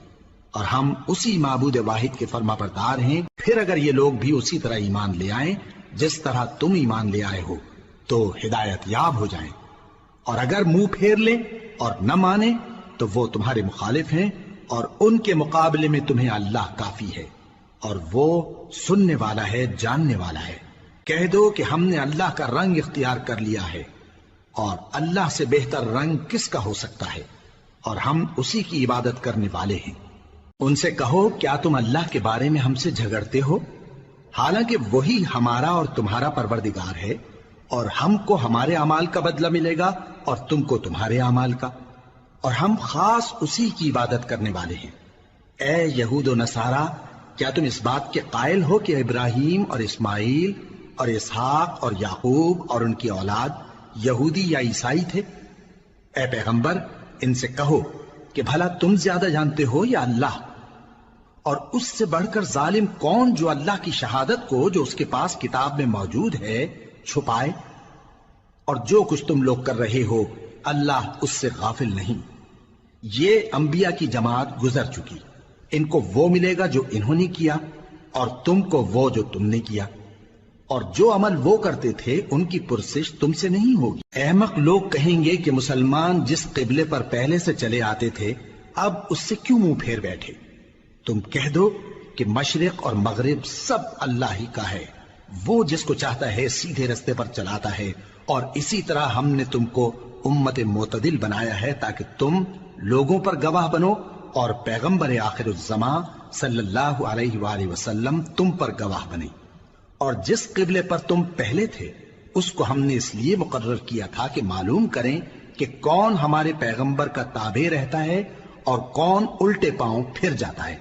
اور ہم اسی معبود واحد کے فرما بردار ہیں۔ پھر اگر یہ لوگ بھی اسی طرح ایمان لے آئیں جس طرح تم ایمان لے آئے ہو تو ہدایت یاب ہو جائیں، اور اگر منہ پھیر لیں اور نہ مانیں تو وہ تمہارے مخالف ہیں، اور ان کے مقابلے میں تمہیں اللہ کافی ہے، اور وہ سننے والا ہے، جاننے والا ہے۔ کہہ دو کہ ہم نے اللہ کا رنگ اختیار کر لیا ہے، اور اللہ سے بہتر رنگ کس کا ہو سکتا ہے، اور ہم اسی کی عبادت کرنے والے ہیں۔ ان سے کہو کیا تم اللہ کے بارے میں ہم سے جھگڑتے ہو، حالانکہ وہی ہمارا اور تمہارا پروردگار ہے، اور ہم کو ہمارے اعمال کا بدلہ ملے گا اور تم کو تمہارے اعمال کا، اور ہم خاص اسی کی عبادت کرنے والے ہیں۔ اے یہود و نصارا، کیا تم اس بات کے قائل ہو کہ ابراہیم اور اسماعیل اور اسحاق اور یعقوب اور ان کی اولاد یہودی یا عیسائی تھے؟ اے پیغمبر ان سے کہو کہ بھلا تم زیادہ جانتے ہو یا اللہ؟ اور اس سے بڑھ کر ظالم کون جو اللہ کی شہادت کو جو اس کے پاس کتاب میں موجود ہے چھپائے؟ اور جو کچھ تم لوگ کر رہے ہو اللہ اس سے غافل نہیں۔ یہ انبیاء کی جماعت گزر چکی، ان کو وہ ملے گا جو انہوں نے کیا، اور تم کو وہ جو تم نے کیا، اور جو عمل وہ کرتے تھے ان کی پرسش تم سے نہیں ہوگی۔ احمق لوگ کہیں گے کہ مسلمان جس قبلے پر پہلے سے چلے آتے تھے اب اس سے کیوں منہ پھیر بیٹھے؟ تم کہہ دو کہ مشرق اور مغرب سب اللہ ہی کا ہے، وہ جس کو چاہتا ہے سیدھے رستے پر چلاتا ہے، اور اسی طرح ہم نے تم کو امت معتدل بنایا ہے تاکہ تم لوگوں پر گواہ بنو اور پیغمبر آخر الزمان صلی اللہ علیہ وآلہ وسلم تم پر گواہ بنے۔ اور جس قبلے پر تم پہلے تھے اس کو ہم نے اس لیے مقرر کیا تھا کہ معلوم کریں کہ کون ہمارے پیغمبر کا تابع رہتا ہے اور کون الٹے پاؤں پھر جاتا ہے۔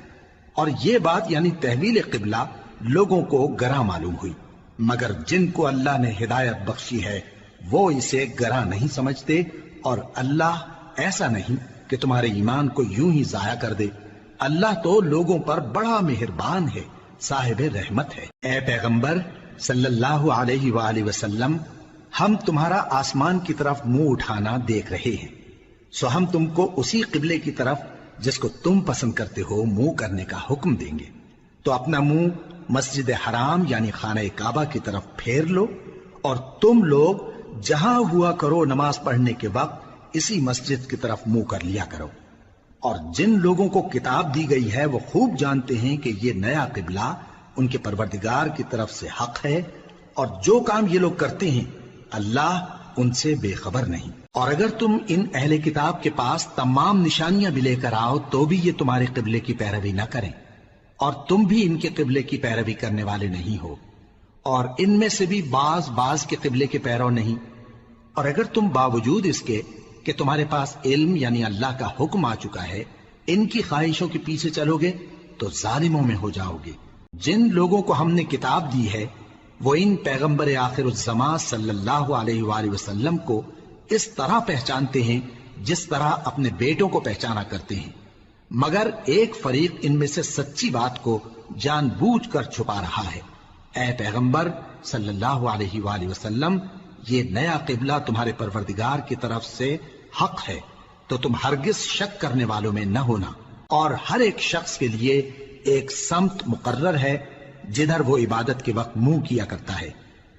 اور یہ بات یعنی تحویل قبلہ لوگوں کو گراں معلوم ہوئی، مگر جن کو اللہ نے ہدایت بخشی ہے وہ اسے گراں نہیں سمجھتے، اور اللہ ایسا نہیں کہ تمہارے ایمان کو یوں ہی ضائع کر دے۔ اللہ تو لوگوں پر بڑا مہربان ہے، صاحب رحمت ہے۔ اے پیغمبر صلی اللہ علیہ وآلہ وسلم، ہم تمہارا آسمان کی طرف منہ اٹھانا دیکھ رہے ہیں، سو ہم تم کو اسی قبلے کی طرف جس کو تم پسند کرتے ہو منہ کرنے کا حکم دیں گے۔ تو اپنا منہ مسجد حرام یعنی خانہ کعبہ کی طرف پھیر لو، اور تم لوگ جہاں ہوا کرو نماز پڑھنے کے وقت اسی مسجد کی طرف منہ کر لیا کرو۔ اور جن لوگوں کو کتاب دی گئی ہے وہ خوب جانتے ہیں کہ یہ نیا قبلہ ان کے پروردگار کی طرف سے حق ہے، اور جو کام یہ لوگ کرتے ہیں اللہ ان سے بے خبر نہیں۔ اور اگر تم ان اہل کتاب کے پاس تمام نشانیاں بھی لے کر آؤ تو بھی یہ تمہارے قبلے کی پیروی نہ کریں، اور تم بھی ان کے قبلے کی پیروی کرنے والے نہیں ہو، اور ان میں سے بھی بعض کے قبلے کے پیرو نہیں۔ اور اگر تم باوجود اس کے کہ تمہارے پاس علم یعنی اللہ کا حکم آ چکا ہے ان کی خواہشوں کے پیچھے چلو گے تو ظالموں میں ہو جاؤ گے۔ جن لوگوں کو ہم نے کتاب دی ہے وہ ان پیغمبر آخر الزمان صلی اللہ علیہ وآلہ وسلم کو اس طرح پہچانتے ہیں جس طرح اپنے بیٹوں کو پہچانا کرتے ہیں، مگر ایک فریق ان میں سے سچی بات کو جان بوجھ کر چھپا رہا ہے۔ اے پیغمبر صلی اللہ علیہ وآلہ وسلم، یہ نیا قبلہ تمہارے پروردگار کی طرف سے حق ہے، تو تم ہرگز شک کرنے والوں میں نہ ہونا، اور ہر ایک شخص کے لیے ایک سمت مقرر ہے جدھر وہ عبادت کے وقت منہ کیا کرتا ہے،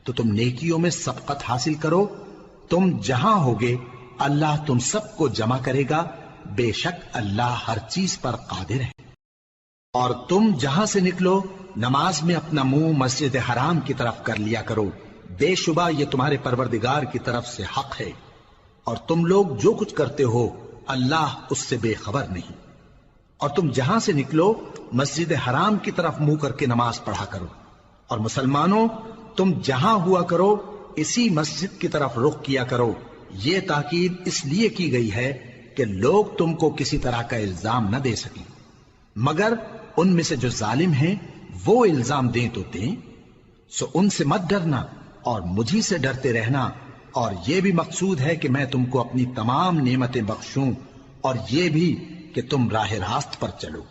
تو تم نیکیوں میں سبقت حاصل کرو۔ تم جہاں ہوگے اللہ تم سب کو جمع کرے گا، بے شک اللہ ہر چیز پر قادر ہے۔ اور تم جہاں سے نکلو نماز میں اپنا منہ مسجد حرام کی طرف کر لیا کرو، بے شبہ یہ تمہارے پروردگار کی طرف سے حق ہے، اور تم لوگ جو کچھ کرتے ہو اللہ اس سے بے خبر نہیں۔ اور تم جہاں سے نکلو مسجد حرام کی طرف منہ کر کے نماز پڑھا کرو، اور مسلمانوں تم جہاں ہوا کرو اسی مسجد کی طرف رخ کیا کرو۔ یہ تاکید اس لیے کی گئی ہے کہ لوگ تم کو کسی طرح کا الزام نہ دے سکیں، مگر ان میں سے جو ظالم ہیں وہ الزام دیں تو دیں، سو ان سے مت ڈرنا اور مجھی سے ڈرتے رہنا، اور یہ بھی مقصود ہے کہ میں تم کو اپنی تمام نعمتیں بخشوں، اور یہ بھی کہ تم راہ راست پر چلو۔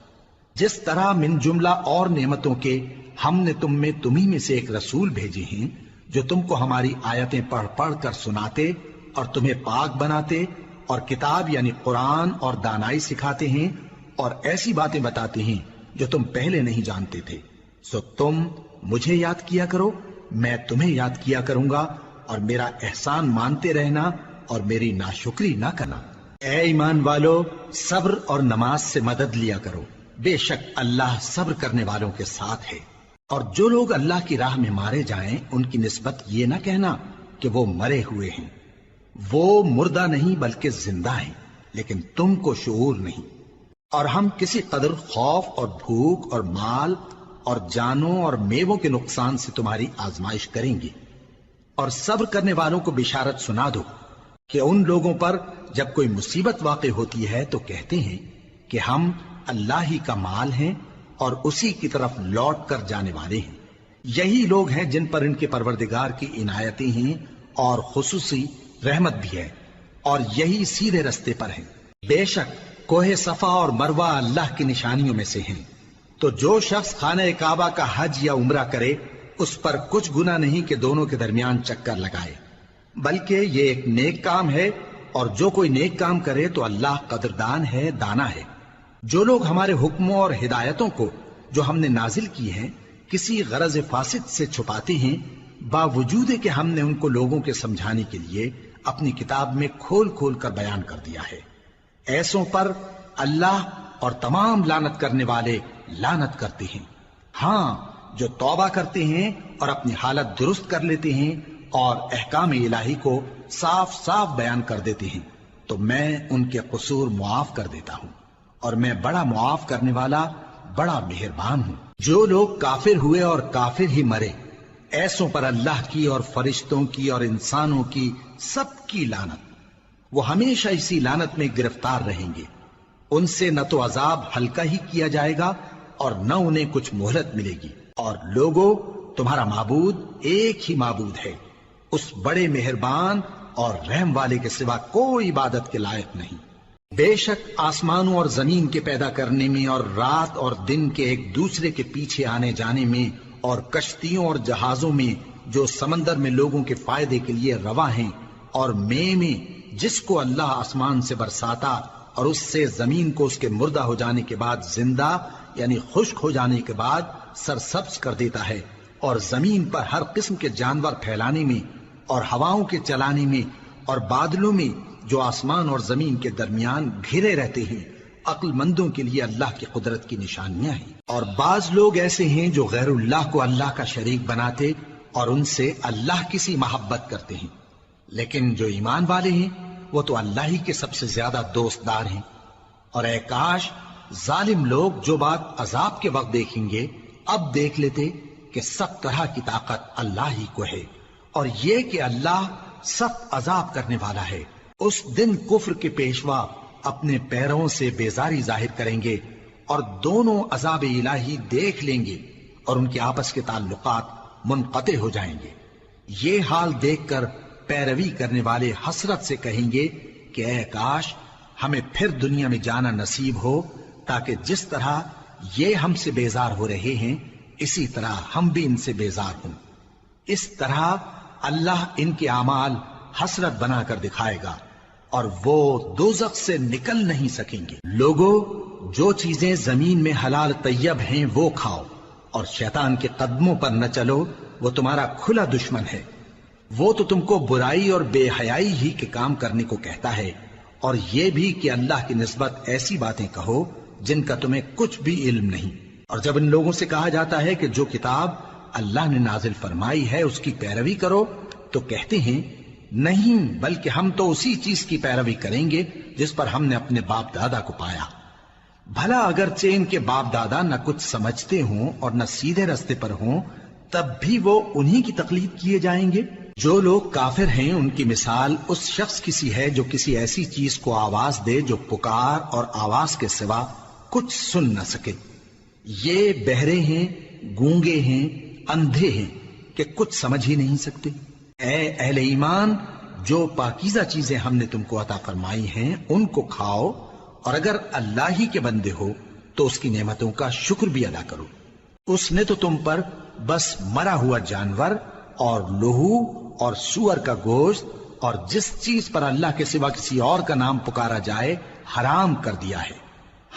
جس طرح من جملہ اور نعمتوں کے ہم نے تمہیں میں سے ایک رسول بھیجے ہیں جو تم کو ہماری آیتیں پڑھ پڑھ کر سناتے اور تمہیں پاک بناتے، اور کتاب یعنی قرآن اور دانائی سکھاتے ہیں، اور ایسی باتیں بتاتے ہیں جو تم پہلے نہیں جانتے تھے، سو تم مجھے یاد کیا کرو، میں تمہیں یاد کیا کروں گا، اور میرا احسان مانتے رہنا اور میری ناشکری نہ کرنا۔ اے ایمان والو، صبر اور نماز سے مدد لیا کرو، بے شک اللہ صبر کرنے والوں کے ساتھ ہے۔ اور جو لوگ اللہ کی راہ میں مارے جائیں ان کی نسبت یہ نہ کہنا کہ وہ مرے ہوئے ہیں، وہ مردہ نہیں بلکہ زندہ ہیں، لیکن تم کو شعور نہیں۔ اور ہم کسی قدر خوف اور بھوک اور مال اور جانوں اور میووں کے نقصان سے تمہاری آزمائش کریں گے، اور صبر کرنے والوں کو بشارت سنا دو کہ ان لوگوں پر جب کوئی مصیبت واقع ہوتی ہے تو کہتے ہیں کہ ہم اللہ ہی کا مال ہیں اور اسی کی طرف لوٹ کر جانے والے ہیں۔ یہی لوگ ہیں جن پر ان کے پروردگار کی عنایتیں ہیں اور خصوصی رحمت بھی ہے، اور یہی سیدھے رستے پر ہیں۔ بے شک کوہ صفا اور مروہ اللہ کی نشانیوں میں سے ہیں، تو جو شخص خانہ کعبہ کا حج یا عمرہ کرے اس پر کچھ گناہ نہیں کہ دونوں کے درمیان چکر لگائے، بلکہ یہ ایک نیک کام ہے، اور جو کوئی نیک کام کرے تو اللہ قدردان ہے، دانا ہے۔ جو لوگ ہمارے حکموں اور ہدایتوں کو جو ہم نے نازل کی ہیں کسی غرض فاسد سے چھپاتے ہیں، باوجود کہ ہم نے ان کو لوگوں کے سمجھانے کے لیے اپنی کتاب میں کھول کھول کر بیان کر دیا ہے۔ ایسوں پر اللہ اور تمام لعنت کرنے والے لعنت کرتے ہیں۔ ہاں، جو توبہ کرتے ہیں اور اپنی حالت درست کر لیتے ہیں اور احکام الہی کو صاف صاف بیان کر دیتے ہیں تو میں ان کے قصور معاف کر دیتا ہوں، اور میں بڑا معاف کرنے والا بڑا مہربان ہوں۔ جو لوگ کافر ہوئے اور کافر ہی مرے، ایسوں پر اللہ کی اور فرشتوں کی اور انسانوں کی سب کی لعنت، وہ ہمیشہ اسی لعنت میں گرفتار رہیں گے۔ ان سے نہ تو عذاب ہلکا ہی کیا جائے گا اور نہ انہیں کچھ مہلت ملے گی۔ اور لوگوں، تمہارا معبود ایک ہی معبود ہے، اس بڑے مہربان اور رحم والے کے سوا کوئی عبادت کے لائق نہیں۔ بے شک آسمانوں اور زمین کے پیدا کرنے میں اور رات اور دن کے ایک دوسرے کے پیچھے آنے جانے میں اور کشتیوں اور جہازوں میں جو سمندر میں لوگوں کے فائدے کے لیے رواں ہیں، اور میں جس کو اللہ آسمان سے برساتا اور اس سے زمین کو اس کے مردہ ہو جانے کے بعد زندہ یعنی خشک ہو جانے کے بعد سرسبز کر دیتا ہے، اور زمین پر ہر قسم کے جانور پھیلانے میں اور ہواؤں کے چلانے میں اور بادلوں میں جو آسمان اور زمین کے درمیان گھرے رہتے ہیں، عقل مندوں کے لیے اللہ کی قدرت کی نشانیاں ہیں۔ اور بعض لوگ ایسے ہیں جو غیر اللہ کو اللہ کا شریک بناتے اور ان سے اللہ کی سی محبت کرتے ہیں، لیکن جو ایمان والے ہیں وہ تو اللہ ہی کے سب سے زیادہ دوست دار ہیں۔ اور اے کاش ظالم لوگ جو بات عذاب کے وقت دیکھیں گے اب دیکھ لیتے کہ سب طرح کی طاقت اللہ ہی کو ہے، اور یہ کہ اللہ سخت عذاب کرنے والا ہے۔ اس دن کفر کے پیشوا اپنے پیروں سے بیزاری ظاہر کریں گے اور دونوں عذاب الہی دیکھ لیں گے اور ان کے آپس کے تعلقات منقطع ہو جائیں گے۔ یہ حال دیکھ کر پیروی کرنے والے حسرت سے کہیں گے کہ اے کاش ہمیں پھر دنیا میں جانا نصیب ہو، تاکہ جس طرح یہ ہم سے بیزار ہو رہے ہیں اسی طرح ہم بھی ان سے بیزار ہوں۔ اس طرح اللہ ان کے اعمال حسرت بنا کر دکھائے گا اور وہ دوزخ سے نکل نہیں سکیں گے۔ لوگوں، جو چیزیں زمین میں حلال طیب ہیں وہ کھاؤ، اور شیطان کے قدموں پر نہ چلو، وہ تمہارا کھلا دشمن ہے۔ وہ تو تم کو برائی اور بے حیائی ہی کے کام کرنے کو کہتا ہے، اور یہ بھی کہ اللہ کی نسبت ایسی باتیں کہو جن کا تمہیں کچھ بھی علم نہیں۔ اور جب ان لوگوں سے کہا جاتا ہے کہ جو کتاب اللہ نے نازل فرمائی ہے اس کی پیروی کرو، تو کہتے ہیں نہیں، بلکہ ہم تو اسی چیز کی پیروی کریں گے جس پر ہم نے اپنے باپ دادا کو پایا۔ بھلا اگرچہ ان کے باپ دادا نہ کچھ سمجھتے ہوں اور نہ سیدھے راستے پر ہوں، تب بھی وہ انہی کی تقلید کیے جائیں گے۔ جو لوگ کافر ہیں ان کی مثال اس شخص کی سی ہے جو کسی ایسی چیز کو آواز دے جو پکار اور آواز کے سوا کچھ سن نہ سکے۔ یہ بہرے ہیں، گونگے ہیں، اندھے ہیں کہ کچھ سمجھ ہی نہیں سکتے۔ اے اہل ایمان، جو پاکیزہ چیزیں ہم نے تم کو عطا فرمائی ہیں ان کو کھاؤ، اور اگر اللہ ہی کے بندے ہو تو اس کی نعمتوں کا شکر بھی ادا کرو۔ اس نے تو تم پر بس مرا ہوا جانور اور لہو اور سور کا گوشت اور جس چیز پر اللہ کے سوا کسی اور کا نام پکارا جائے حرام کر دیا ہے۔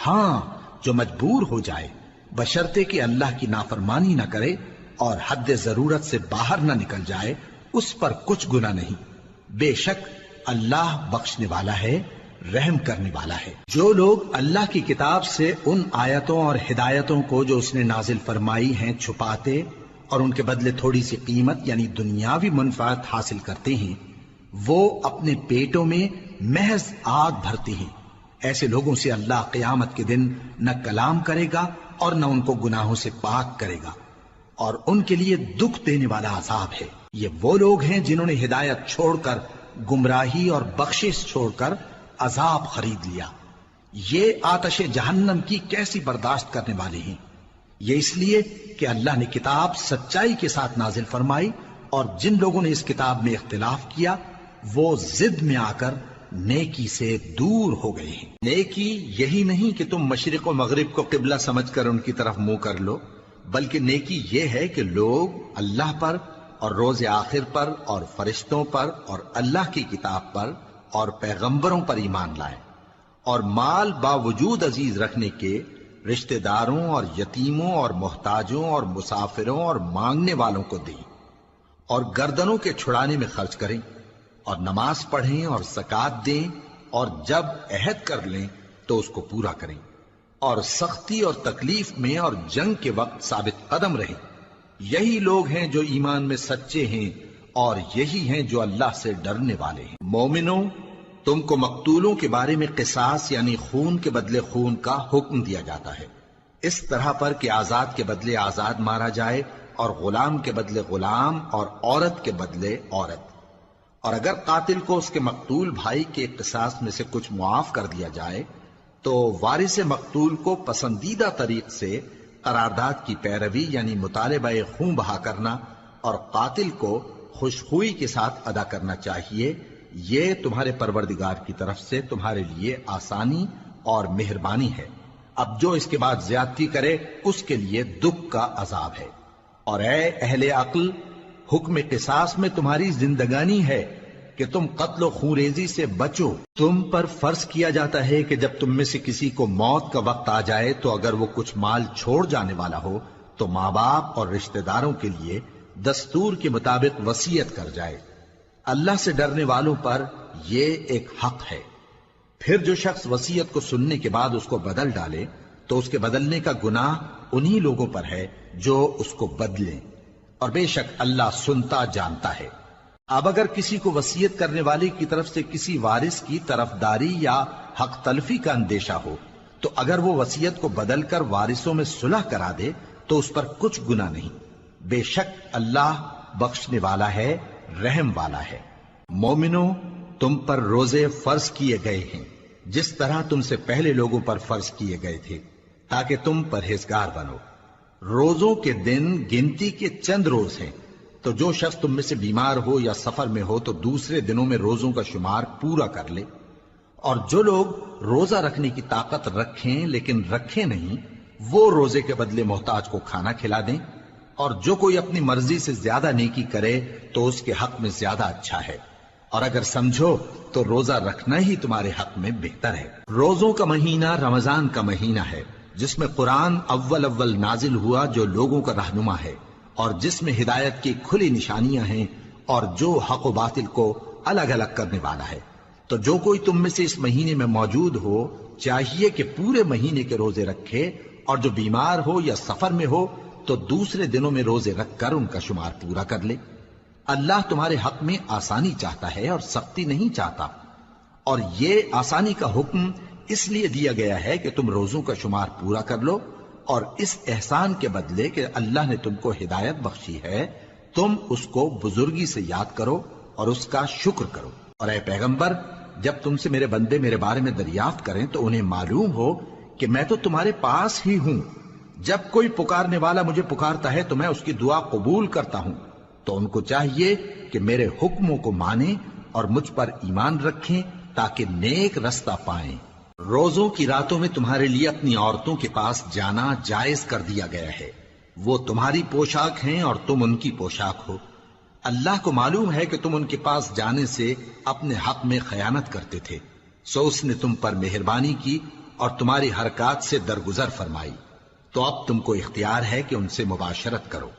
ہاں، جو مجبور ہو جائے بشرطے کہ اللہ کی نافرمانی نہ کرے اور حد ضرورت سے باہر نہ نکل جائے، اس پر کچھ گناہ نہیں۔ بے شک اللہ بخشنے والا ہے، رحم کرنے والا ہے۔ جو لوگ اللہ کی کتاب سے ان آیتوں اور ہدایتوں کو جو اس نے نازل فرمائی ہیں چھپاتے اور ان کے بدلے تھوڑی سی قیمت یعنی دنیاوی منفعت حاصل کرتے ہیں، وہ اپنے پیٹوں میں محض آگ بھرتے ہیں۔ ایسے لوگوں سے اللہ قیامت کے دن نہ کلام کرے گا اور نہ ان کو گناہوں سے پاک کرے گا، اور ان کے لیے دکھ دینے والا عذاب ہے۔ یہ وہ لوگ ہیں جنہوں نے ہدایت چھوڑ کر گمراہی اور بخشش چھوڑ کر عذاب خرید لیا۔ یہ آتش جہنم کی کیسی برداشت کرنے والے ہیں۔ یہ اس لیے کہ اللہ نے کتاب سچائی کے ساتھ نازل فرمائی، اور جن لوگوں نے اس کتاب میں اختلاف کیا وہ ضد میں آ کر نیکی سے دور ہو گئے ہیں۔ نیکی یہی نہیں کہ تم مشرق و مغرب کو قبلہ سمجھ کر ان کی طرف منہ کر لو، بلکہ نیکی یہ ہے کہ لوگ اللہ پر اور روز آخر پر اور فرشتوں پر اور اللہ کی کتاب پر اور پیغمبروں پر ایمان لائیں، اور مال باوجود عزیز رکھنے کے رشتہ داروں اور یتیموں اور محتاجوں اور مسافروں اور مانگنے والوں کو دیں، اور گردنوں کے چھڑانے میں خرچ کریں، اور نماز پڑھیں اور زکوٰۃ دیں، اور جب عہد کر لیں تو اس کو پورا کریں، اور سختی اور تکلیف میں اور جنگ کے وقت ثابت قدم رہیں۔ یہی لوگ ہیں جو ایمان میں سچے ہیں، اور یہی ہیں جو اللہ سے ڈرنے والے ہیں۔ مومنوں، تم کو مقتولوں کے بارے میں قصاص یعنی خون کے بدلے خون کا حکم دیا جاتا ہے، اس طرح پر کہ آزاد کے بدلے آزاد مارا جائے، اور غلام کے بدلے غلام، اور عورت کے بدلے عورت۔ اور اگر قاتل کو اس کے مقتول بھائی کے قصاص میں سے کچھ معاف کر دیا جائے تو وارث مقتول کو پسندیدہ طریق سے قرارداد کی پیروی یعنی مطالبہ خون بہا کرنا اور قاتل کو خوشخوئی کے ساتھ ادا کرنا چاہیے۔ یہ تمہارے پروردگار کی طرف سے تمہارے لیے آسانی اور مہربانی ہے۔ اب جو اس کے بعد زیادتی کرے اس کے لیے دکھ کا عذاب ہے۔ اور اے اہل عقل، حکم قصاص میں تمہاری زندگانی ہے کہ تم قتل و خونریزی سے بچو۔ تم پر فرض کیا جاتا ہے کہ جب تم میں سے کسی کو موت کا وقت آ جائے تو اگر وہ کچھ مال چھوڑ جانے والا ہو تو ماں باپ اور رشتہ داروں کے لیے دستور کے مطابق وصیت کر جائے۔ اللہ سے ڈرنے والوں پر یہ ایک حق ہے۔ پھر جو شخص وصیت کو سننے کے بعد اس کو بدل ڈالے تو اس کے بدلنے کا گناہ انہی لوگوں پر ہے جو اس کو بدلیں، اور بے شک اللہ سنتا جانتا ہے۔ اب اگر کسی کو وصیت کرنے والے کی طرف سے کسی وارث کی طرفداری یا حق تلفی کا اندیشہ ہو تو اگر وہ وصیت کو بدل کر وارثوں میں صلح کرا دے تو اس پر کچھ گناہ نہیں، بے شک اللہ بخشنے والا ہے، رحم والا ہے۔ مومنوں، تم پر روزے فرض کیے گئے ہیں جس طرح تم سے پہلے لوگوں پر فرض کیے گئے تھے تاکہ تم پرہیزگار بنو۔ روزوں کے دن گنتی کے چند روز ہیں، تو جو شخص تم میں سے بیمار ہو یا سفر میں ہو تو دوسرے دنوں میں روزوں کا شمار پورا کر لے۔ اور جو لوگ روزہ رکھنے کی طاقت رکھیں لیکن رکھیں نہیں، وہ روزے کے بدلے محتاج کو کھانا کھلا دیں۔ اور جو کوئی اپنی مرضی سے زیادہ نیکی کرے تو اس کے حق میں زیادہ اچھا ہے، اور اگر سمجھو تو روزہ رکھنا ہی تمہارے حق میں بہتر ہے۔ روزوں کا مہینہ رمضان کا مہینہ ہے جس میں قرآن اول نازل ہوا، جو لوگوں کا رہنما ہے اور جس میں ہدایت کی کھلی نشانیاں ہیں اور جو حق و باطل کو الگ الگ کرنے والا ہے۔ تو جو کوئی تم میں سے اس مہینے میں موجود ہو چاہیے کہ پورے مہینے کے روزے رکھے، اور جو بیمار ہو یا سفر میں ہو تو دوسرے دنوں میں روزے رکھ کر ان کا شمار پورا کر لے۔ اللہ تمہارے حق میں آسانی چاہتا ہے اور سختی نہیں چاہتا، اور یہ آسانی کا حکم اس لیے دیا گیا ہے کہ تم روزوں کا شمار پورا کر لو، اور اس احسان کے بدلے کہ اللہ نے تم کو ہدایت بخشی ہے تم اس کو بزرگی سے یاد کرو اور اس کا شکر کرو۔ اور اے پیغمبر، جب تم سے میرے بندے میرے بارے میں دریافت کریں تو انہیں معلوم ہو کہ میں تو تمہارے پاس ہی ہوں۔ جب کوئی پکارنے والا مجھے پکارتا ہے تو میں اس کی دعا قبول کرتا ہوں، تو ان کو چاہیے کہ میرے حکموں کو مانیں اور مجھ پر ایمان رکھیں تاکہ نیک رستہ پائیں۔ روزوں کی راتوں میں تمہارے لیے اپنی عورتوں کے پاس جانا جائز کر دیا گیا ہے، وہ تمہاری پوشاک ہیں اور تم ان کی پوشاک ہو۔ اللہ کو معلوم ہے کہ تم ان کے پاس جانے سے اپنے حق میں خیانت کرتے تھے، سو اس نے تم پر مہربانی کی اور تمہاری حرکات سے درگزر فرمائی، تو اب تم کو اختیار ہے کہ ان سے مباشرت کرو۔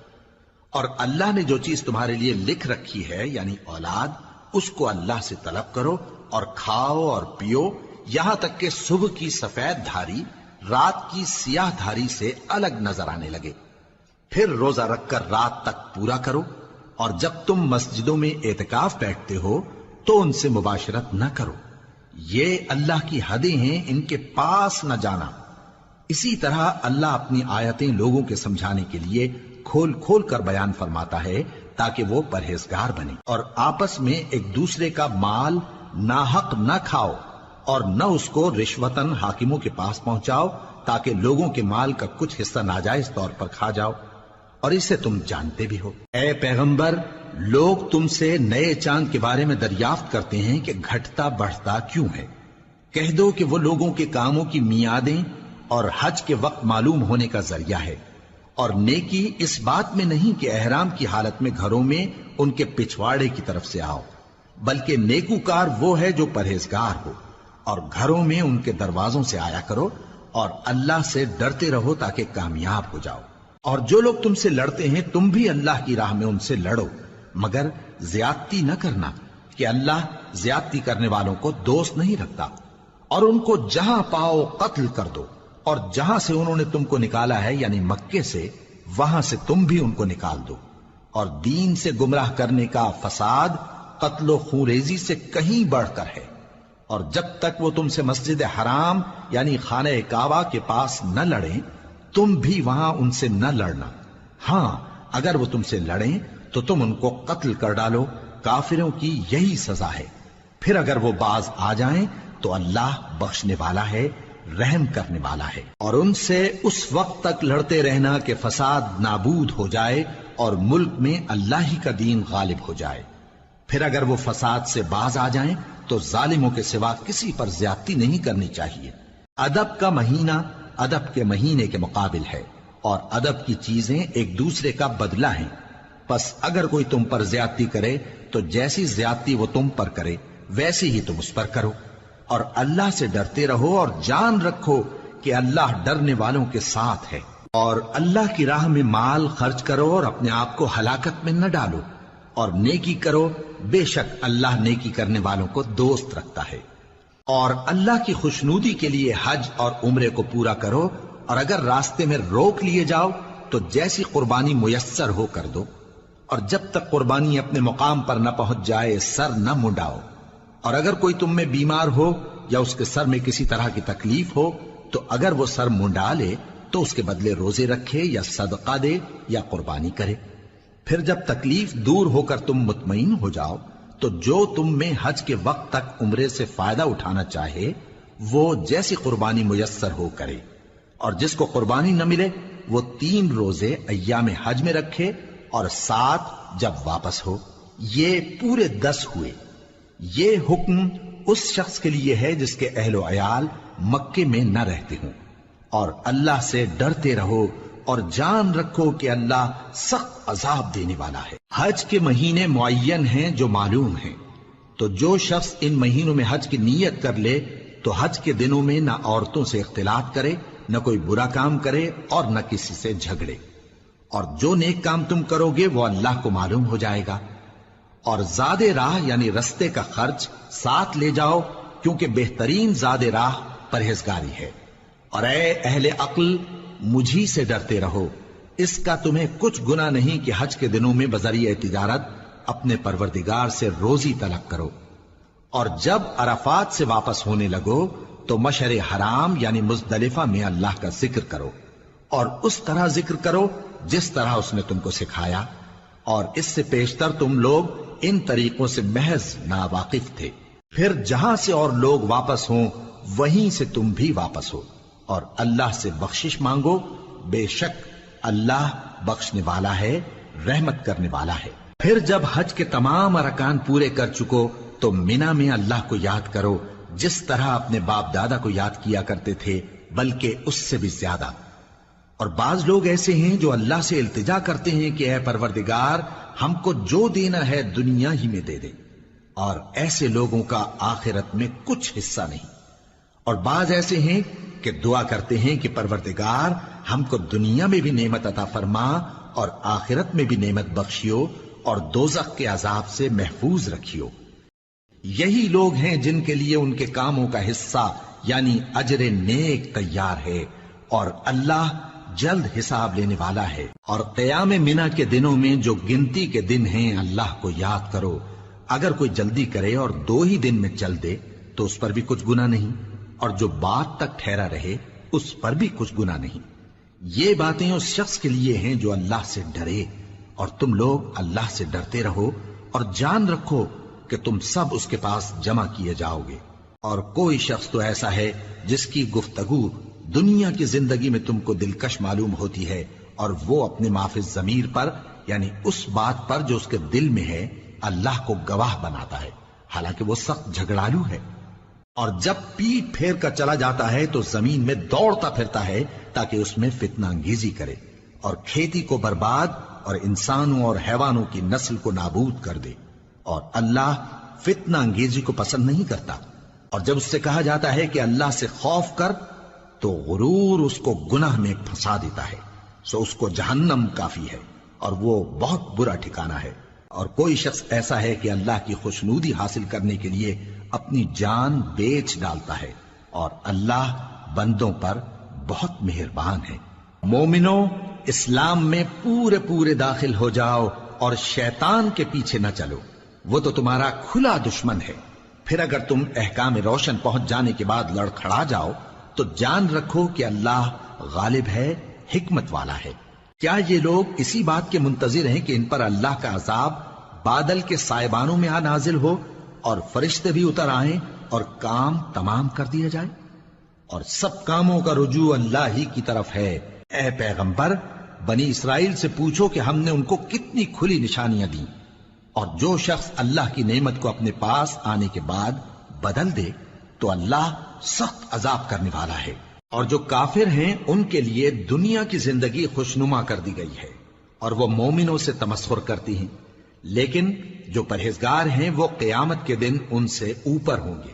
اور اللہ نے جو چیز تمہارے لیے لکھ رکھی ہے یعنی اولاد، اس کو اللہ سے طلب کرو اور کھاؤ اور پیو یہاں تک کہ صبح کی سفید دھاری رات کی سیاہ دھاری سے الگ نظر آنے لگے، پھر روزہ رکھ کر رات تک پورا کرو۔ اور جب تم مسجدوں میں اعتکاف بیٹھتے ہو تو ان سے مباشرت نہ کرو، یہ اللہ کی حدیں ہیں، ان کے پاس نہ جانا۔ اسی طرح اللہ اپنی آیتیں لوگوں کے سمجھانے کے لیے کھول کھول کر بیان فرماتا ہے تاکہ وہ پرہیزگار بنے۔ اور آپس میں ایک دوسرے کا مال ناحق نہ کھاؤ اور نہ اس کو رشوتاً حاکموں کے پاس پہنچاؤ تاکہ لوگوں کے مال کا کچھ حصہ ناجائز طور پر کھا جاؤ، اور اسے تم جانتے بھی ہو۔ اے پیغمبر، لوگ تم سے نئے چاند کے بارے میں دریافت کرتے ہیں کہ گھٹتا بڑھتا کیوں ہے۔ کہہ دو کہ وہ لوگوں کے کاموں کی میعادیں اور حج کے وقت معلوم ہونے کا ذریعہ ہے، اور نیکی اس بات میں نہیں کہ احرام کی حالت میں گھروں میں ان کے پچھواڑے کی طرف سے آؤ، بلکہ نیکوکار وہ ہے جو پرہیزگار ہو، اور گھروں میں ان کے دروازوں سے آیا کرو، اور اللہ سے ڈرتے رہو تاکہ کامیاب ہو جاؤ۔ اور جو لوگ تم سے لڑتے ہیں تم بھی اللہ کی راہ میں ان سے لڑو، مگر زیادتی نہ کرنا، کہ اللہ زیادتی کرنے والوں کو دوست نہیں رکھتا۔ اور ان کو جہاں پاؤ قتل کر دو، اور جہاں سے انہوں نے تم کو نکالا ہے یعنی مکے سے، وہاں سے تم بھی ان کو نکال دو۔ اور دین سے گمراہ کرنے کا فساد قتل و خونریزی سے کہیں بڑھ کر ہے۔ اور جب تک وہ تم سے مسجد حرام یعنی خانہ کعبہ کے پاس نہ لڑیں تم بھی وہاں ان سے نہ لڑنا۔ ہاں اگر وہ تم سے لڑیں تو تم ان کو قتل کر ڈالو، کافروں کی یہی سزا ہے۔ پھر اگر وہ باز آ جائیں تو اللہ بخشنے والا ہے، رحم کرنے والا ہے۔ اور ان سے اس وقت تک لڑتے رہنا کہ فساد نابود ہو جائے اور ملک میں اللہ ہی کا دین غالب ہو جائے۔ پھر اگر وہ فساد سے باز آ جائیں تو ظالموں کے سوا کسی پر زیادتی نہیں کرنی چاہیے۔ ادب کا مہینہ ادب کے مہینے کے مقابل ہے، اور ادب کی چیزیں ایک دوسرے کا بدلہ ہیں۔ پس اگر کوئی تم پر زیادتی کرے تو جیسی زیادتی وہ تم پر کرے ویسی ہی تم اس پر کرو۔ اور اللہ سے ڈرتے رہو اور جان رکھو کہ اللہ ڈرنے والوں کے ساتھ ہے۔ اور اللہ کی راہ میں مال خرچ کرو اور اپنے آپ کو ہلاکت میں نہ ڈالو، اور نیکی کرو، بے شک اللہ نیکی کرنے والوں کو دوست رکھتا ہے۔ اور اللہ کی خوشنودی کے لیے حج اور عمرے کو پورا کرو، اور اگر راستے میں روک لیے جاؤ تو جیسی قربانی میسر ہو کر دو، اور جب تک قربانی اپنے مقام پر نہ پہنچ جائے سر نہ منڈاؤ۔ اور اگر کوئی تم میں بیمار ہو یا اس کے سر میں کسی طرح کی تکلیف ہو تو اگر وہ سر منڈا لے تو اس کے بدلے روزے رکھے یا صدقہ دے یا قربانی کرے۔ پھر جب تکلیف دور ہو کر تم مطمئن ہو جاؤ تو جو تم میں حج کے وقت تک عمرے سے فائدہ اٹھانا چاہے وہ جیسی قربانی میسر ہو کرے، اور جس کو قربانی نہ ملے وہ 3 روزے ایام حج میں رکھے اور 7 جب واپس ہو، یہ پورے 10 ہوئے۔ یہ حکم اس شخص کے لیے ہے جس کے اہل و عیال مکے میں نہ رہتے ہوں۔ اور اللہ سے ڈرتے رہو اور جان رکھو کہ اللہ سخت عذاب دینے والا ہے۔ حج کے مہینے معین ہیں جو معلوم ہیں، تو جو شخص ان مہینوں میں حج کی نیت کر لے تو حج کے دنوں میں نہ عورتوں سے اختلاط کرے، نہ کوئی برا کام کرے اور نہ کسی سے جھگڑے۔ اور جو نیک کام تم کرو گے وہ اللہ کو معلوم ہو جائے گا۔ اور زاد راہ یعنی رستے کا خرچ ساتھ لے جاؤ، کیونکہ بہترین زاد راہ پرہیزگاری ہے۔ اور اے اہل عقل مجھی سے ڈرتے رہو، اس کا تمہیں کچھ گناہ نہیں کہ حج کے دنوں میں بذریعہ تجارت اپنے پروردگار سے روزی طلب کرو۔ اور جب عرفات سے واپس ہونے لگو تو مشعر حرام یعنی مزدلفہ میں اللہ کا ذکر کرو، اور اس طرح ذکر کرو جس طرح اس نے تم کو سکھایا، اور اس سے پیشتر تم لوگ ان طریقوں سے محض ناواقف تھے۔ پھر جہاں سے اور لوگ واپس ہوں وہیں سے تم بھی واپس ہو، اور اللہ سے بخشش مانگو، بے شک اللہ بخشنے والا ہے، رحمت کرنے والا ہے۔ پھر جب حج کے تمام ارکان پورے کر چکو تو مینا میں اللہ کو یاد کرو جس طرح اپنے باپ دادا کو یاد کیا کرتے تھے، بلکہ اس سے بھی زیادہ۔ اور بعض لوگ ایسے ہیں جو اللہ سے التجا کرتے ہیں کہ اے پروردگار ہم کو جو دینا ہے دنیا ہی میں دے دے، اور ایسے لوگوں کا آخرت میں کچھ حصہ نہیں۔ اور بعض ایسے ہیں کہ دعا کرتے ہیں کہ پروردگار ہم کو دنیا میں بھی نعمت عطا فرما اور آخرت میں بھی نعمت بخشیو اور دوزخ کے عذاب سے محفوظ رکھیو۔ یہی لوگ ہیں جن کے لیے ان کے کاموں کا حصہ یعنی اجر نیک تیار ہے، اور اللہ جلد حساب لینے والا ہے۔ اور قیام منا کے دنوں میں جو گنتی کے دن ہیں اللہ کو یاد کرو، اگر کوئی جلدی کرے اور 2 ہی دن میں چل دے تو اس پر بھی کچھ گناہ نہیں، اور جو بات تک ٹھہرا رہے اس پر بھی کچھ گناہ نہیں۔ یہ باتیں اس شخص کے لیے ہیں جو اللہ سے ڈرے، اور تم لوگ اللہ سے ڈرتے رہو اور جان رکھو کہ تم سب اس کے پاس جمع کیے جاؤ گے۔ اور کوئی شخص تو ایسا ہے جس کی گفتگو دنیا کی زندگی میں تم کو دلکش معلوم ہوتی ہے، اور وہ اپنے معافی ضمیر پر یعنی اس بات پر جو اس کے دل میں ہے اللہ کو گواہ بناتا ہے، حالانکہ وہ سخت جھگڑالو ہے۔ اور جب پیٹ پھیر کر چلا جاتا ہے تو زمین میں دوڑتا پھرتا ہے تاکہ اس میں فتنہ انگیزی کرے اور کھیتی کو برباد اور انسانوں اور حیوانوں کی نسل کو نابود کر دے، اور اللہ فتنہ انگیزی کو پسند نہیں کرتا۔ اور جب اس سے کہا جاتا ہے کہ اللہ سے خوف کر تو غرور اس کو گناہ میں پھنسا دیتا ہے، سو اس کو جہنم کافی ہے اور وہ بہت برا ٹھکانہ ہے۔ اور کوئی شخص ایسا ہے کہ اللہ کی خوشنودی حاصل کرنے کے لیے اپنی جان بیچ ڈالتا ہے، اور اللہ بندوں پر بہت مہربان ہے۔ مومنو، اسلام میں پورے پورے داخل ہو جاؤ اور شیطان کے پیچھے نہ چلو، وہ تو تمہارا کھلا دشمن ہے۔ پھر اگر تم احکام روشن پہنچ جانے کے بعد لڑکھڑا جاؤ تو جان رکھو کہ اللہ غالب ہے، حکمت والا ہے۔ کیا یہ لوگ اسی بات کے منتظر ہیں کہ ان پر اللہ کا عذاب بادل کے سائبانوں میں آ نازل ہو اور فرشتے بھی اتر آئیں اور کام تمام کر دیا جائے؟ اور سب کاموں کا رجوع اللہ ہی کی طرف ہے۔ اے پیغمبر، بنی اسرائیل سے پوچھو کہ ہم نے ان کو کتنی کھلی نشانیاں دیں، اور جو شخص اللہ کی نعمت کو اپنے پاس آنے کے بعد بدل دے تو اللہ سخت عذاب کرنے والا ہے۔ اور جو کافر ہیں ان کے لیے دنیا کی زندگی خوشنما کر دی گئی ہے، اور وہ مومنوں سے تمسخر کرتی ہیں، لیکن جو پرہیزگار ہیں وہ قیامت کے دن ان سے اوپر ہوں گے۔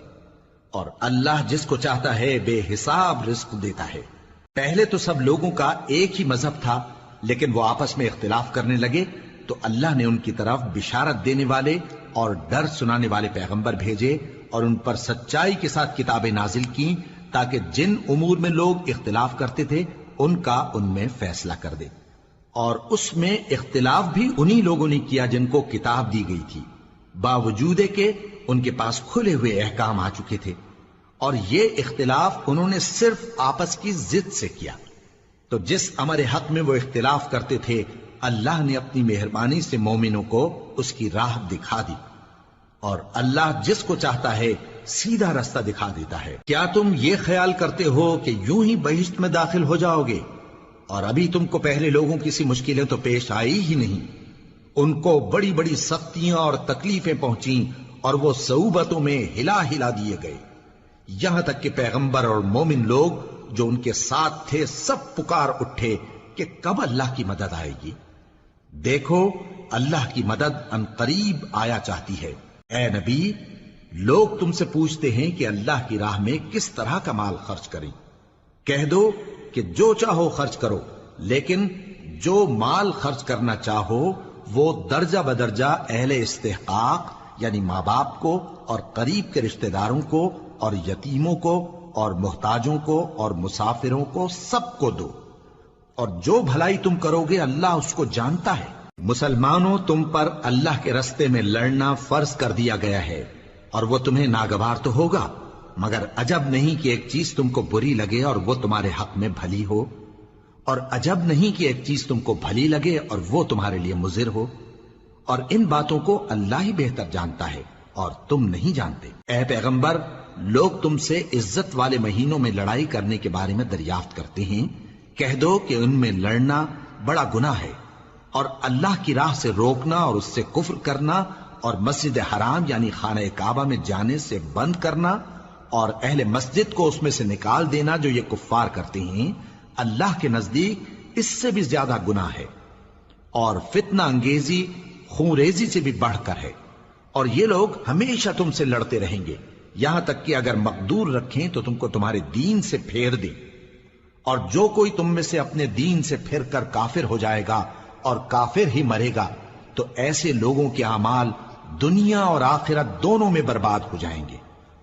اور اللہ جس کو چاہتا ہے بے حساب رزق دیتا ہے۔ پہلے تو سب لوگوں کا ایک ہی مذہب تھا، لیکن وہ آپس میں اختلاف کرنے لگے تو اللہ نے ان کی طرف بشارت دینے والے اور ڈر سنانے والے پیغمبر بھیجے، اور ان پر سچائی کے ساتھ کتابیں نازل کی، تاکہ جن امور میں لوگ اختلاف کرتے تھے ان کا ان میں فیصلہ کر دے۔ اور اس میں اختلاف بھی انہی لوگوں نے کیا جن کو کتاب دی گئی تھی، باوجود کہ ان کے پاس کھلے ہوئے احکام آ چکے تھے، اور یہ اختلاف انہوں نے صرف آپس کی ضد سے کیا۔ تو جس امر حق میں وہ اختلاف کرتے تھے اللہ نے اپنی مہربانی سے مومنوں کو اس کی راہ دکھا دی، اور اللہ جس کو چاہتا ہے سیدھا رستہ دکھا دیتا ہے۔ کیا تم یہ خیال کرتے ہو کہ یوں ہی بہشت میں داخل ہو جاؤ گے، اور ابھی تم کو پہلے لوگوں کی سی مشکلیں تو پیش آئی ہی نہیں؟ ان کو بڑی بڑی سختیاں اور تکلیفیں پہنچیں، اور وہ صعوبتوں میں ہلا ہلا دیے گئے، یہاں تک کہ پیغمبر اور مومن لوگ جو ان کے ساتھ تھے سب پکار اٹھے کہ کب اللہ کی مدد آئے گی۔ دیکھو اللہ کی مدد ان قریب آیا چاہتی ہے۔ اے نبی، لوگ تم سے پوچھتے ہیں کہ اللہ کی راہ میں کس طرح کا مال خرچ کریں۔ کہہ دو کہ جو چاہو خرچ کرو، لیکن جو مال خرچ کرنا چاہو وہ درجہ بدرجہ اہل استحقاق یعنی ماں باپ کو اور قریب کے رشتہ داروں کو اور یتیموں کو اور محتاجوں کو اور مسافروں کو سب کو دو، اور جو بھلائی تم کرو گے اللہ اس کو جانتا ہے۔ مسلمانوں، تم پر اللہ کے رستے میں لڑنا فرض کر دیا گیا ہے، اور وہ تمہیں ناگوار تو ہوگا، مگر عجب نہیں کہ ایک چیز تم کو بری لگے اور وہ تمہارے حق میں بھلی ہو، اور عجب نہیں کہ ایک چیز تم کو بھلی لگے اور وہ تمہارے لیے مضر ہو، اور ان باتوں کو اللہ ہی بہتر جانتا ہے اور تم نہیں جانتے۔ اے پیغمبر، لوگ تم سے عزت والے مہینوں میں لڑائی کرنے کے بارے میں دریافت کرتے ہیں، کہہ دو کہ ان میں لڑنا بڑا گناہ ہے، اور اللہ کی راہ سے روکنا اور اس سے کفر کرنا اور مسجد حرام یعنی خانہ کعبہ میں جانے سے بند کرنا اور اہل مسجد کو اس میں سے نکال دینا جو یہ کفار کرتے ہیں، اللہ کے نزدیک اس سے بھی زیادہ گناہ ہے، اور فتنہ انگیزی خونریزی سے بھی بڑھ کر ہے۔ اور یہ لوگ ہمیشہ تم سے لڑتے رہیں گے، یہاں تک کہ اگر مقدور رکھیں تو تم کو تمہارے دین سے پھیر دیں، اور جو کوئی تم میں سے اپنے دین سے پھر کر کافر ہو جائے گا اور کافر ہی مرے گا تو ایسے لوگوں کے اعمال دنیا اور آخرت دونوں میں برباد ہو جائیں گے،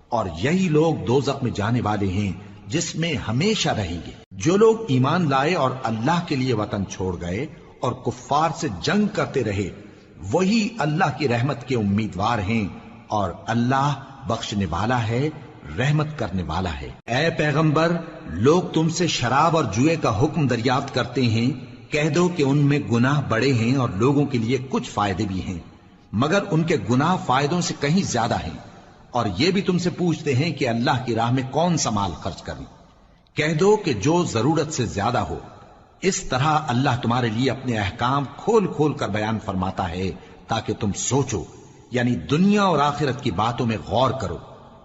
اور یہی لوگ دوزخ میں جانے والے ہیں جس میں ہمیشہ رہیں گے۔ جو لوگ ایمان لائے اور اللہ کے لیے وطن چھوڑ گئے اور کفار سے جنگ کرتے رہے وہی اللہ کی رحمت کے امیدوار ہیں، اور اللہ بخشنے والا ہے، رحمت کرنے والا ہے۔ اے پیغمبر، لوگ تم سے شراب اور جوئے کا حکم دریافت کرتے ہیں، کہہ دو کہ ان میں گناہ بڑے ہیں اور لوگوں کے لیے کچھ فائدے بھی ہیں، مگر ان کے گناہ فائدوں سے کہیں زیادہ ہیں۔ اور یہ بھی تم سے پوچھتے ہیں کہ اللہ کی راہ میں کون سا مال خرچ کریں، کہہ دو کہ جو ضرورت سے زیادہ ہو۔ اس طرح اللہ تمہارے لیے اپنے احکام کھول کھول کر بیان فرماتا ہے تاکہ تم سوچو، یعنی دنیا اور آخرت کی باتوں میں غور کرو۔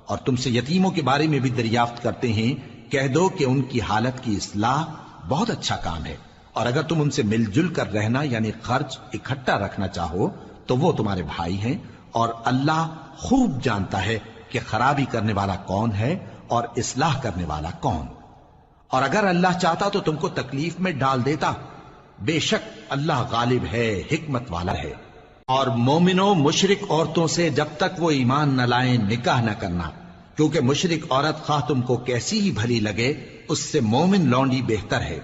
اور تم سے یتیموں کے بارے میں بھی دریافت کرتے ہیں، کہہ دو کہ ان کی حالت کی اصلاح بہت اچھا کام ہے، اور اگر تم ان سے مل جل کر رہنا یعنی خرچ اکٹھا رکھنا چاہو تو وہ تمہارے بھائی ہیں، اور اللہ خوب جانتا ہے کہ خرابی کرنے والا کون ہے اور اصلاح کرنے والا کون۔ اور اگر اللہ چاہتا تو تم کو تکلیف میں ڈال دیتا، بے شک اللہ غالب ہے، حکمت والا ہے۔ اور مومنوں مشرک عورتوں سے جب تک وہ ایمان نہ لائیں نکاح نہ کرنا، کیونکہ مشرک عورت خواہ تم کو کیسی ہی بھلی لگے اس سے مومن لونڈی بہتر ہے۔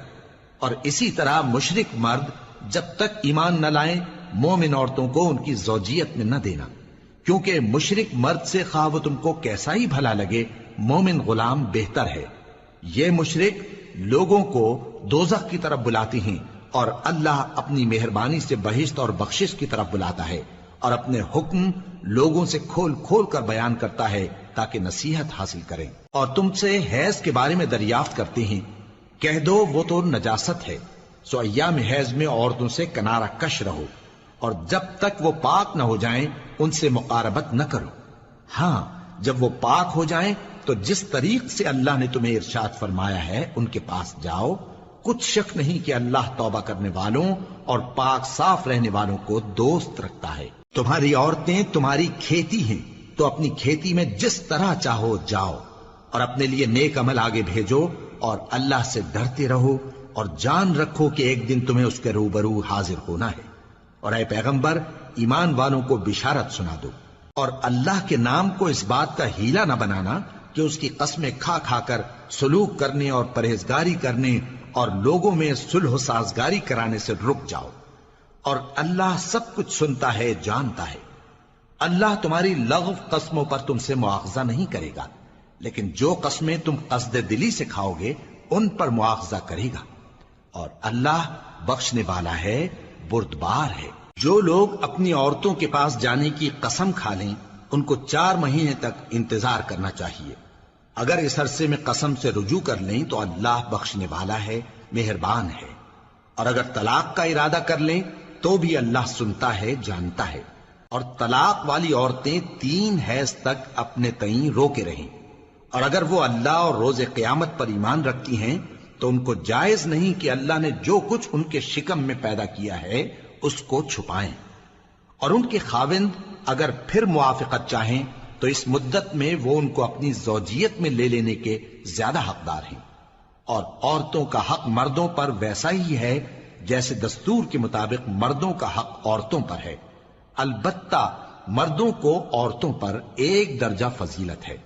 اور اسی طرح مشرک مرد جب تک ایمان نہ لائیں مومن عورتوں کو ان کی زوجیت میں نہ دینا، کیونکہ مشرک مرد سے خواہ وہ تم کو کیسا ہی بھلا لگے مومن غلام بہتر ہے۔ یہ مشرک لوگوں کو دوزخ کی طرف بلاتی ہیں، اور اللہ اپنی مہربانی سے بہشت اور بخشش کی طرف بلاتا ہے، اور اپنے حکم لوگوں سے کھول کھول کر بیان کرتا ہے تاکہ نصیحت حاصل کریں۔ اور تم سے حیض کے بارے میں دریافت کرتے ہیں، کہہ دو وہ تو نجاست ہے، سو ایام حیض میں عورتوں سے کنارہ کش رہو، اور جب تک وہ پاک نہ ہو جائیں ان سے مقاربت نہ کرو۔ ہاں جب وہ پاک ہو جائیں تو جس طریق سے اللہ نے تمہیں ارشاد فرمایا ہے ان کے پاس جاؤ، کچھ شک نہیں کہ اللہ توبہ کرنے والوں اور پاک صاف رہنے والوں کو دوست رکھتا ہے۔ تمہاری عورتیں تمہاری کھیتی ہیں، تو اپنی کھیتی میں جس طرح چاہو جاؤ، اور اپنے لیے نیک عمل آگے بھیجو، اور اللہ سے ڈرتے رہو، اور جان رکھو کہ ایک دن تمہیں اس کے روبرو حاضر ہونا ہے۔ اور اے پیغمبر ایمان والوں کو بشارت سنا دو، اور اللہ کے نام کو اس بات کا ہیلہ نہ بنانا کہ اس کی قسمیں کھا کھا کر سلوک کرنے اور پرہیزگاری کرنے اور لوگوں میں صلح و سازگاری کرانے سے رک جاؤ، اور اللہ سب کچھ سنتا ہے، جانتا ہے۔ اللہ تمہاری لغو قسموں پر تم سے مواخذہ نہیں کرے گا، لیکن جو قسمیں تم قصد دلی سے کھاؤ گے ان پر مواخذہ کرے گا، اور اللہ بخشنے والا ہے، بردبار ہے۔ جو لوگ اپنی عورتوں کے پاس جانے کی قسم کھا لیں ان کو 4 مہینے تک انتظار کرنا چاہیے۔ اگر اس عرصے میں قسم سے رجوع کر لیں تو اللہ بخشنے والا ہے، مہربان ہے۔ اور اگر طلاق کا ارادہ کر لیں تو بھی اللہ سنتا ہے، جانتا ہے۔ اور طلاق والی عورتیں 3 حیض تک اپنے تئیں روکے رہیں، اور اگر وہ اللہ اور روز قیامت پر ایمان رکھتی ہیں تو ان کو جائز نہیں کہ اللہ نے جو کچھ ان کے شکم میں پیدا کیا ہے اس کو چھپائیں۔ اور ان کے خاوند اگر پھر موافقت چاہیں تو اس مدت میں وہ ان کو اپنی زوجیت میں لے لینے کے زیادہ حقدار ہیں۔ اور عورتوں کا حق مردوں پر ویسا ہی ہے جیسے دستور کے مطابق مردوں کا حق عورتوں پر ہے، البتہ مردوں کو عورتوں پر 1 درجہ فضیلت ہے،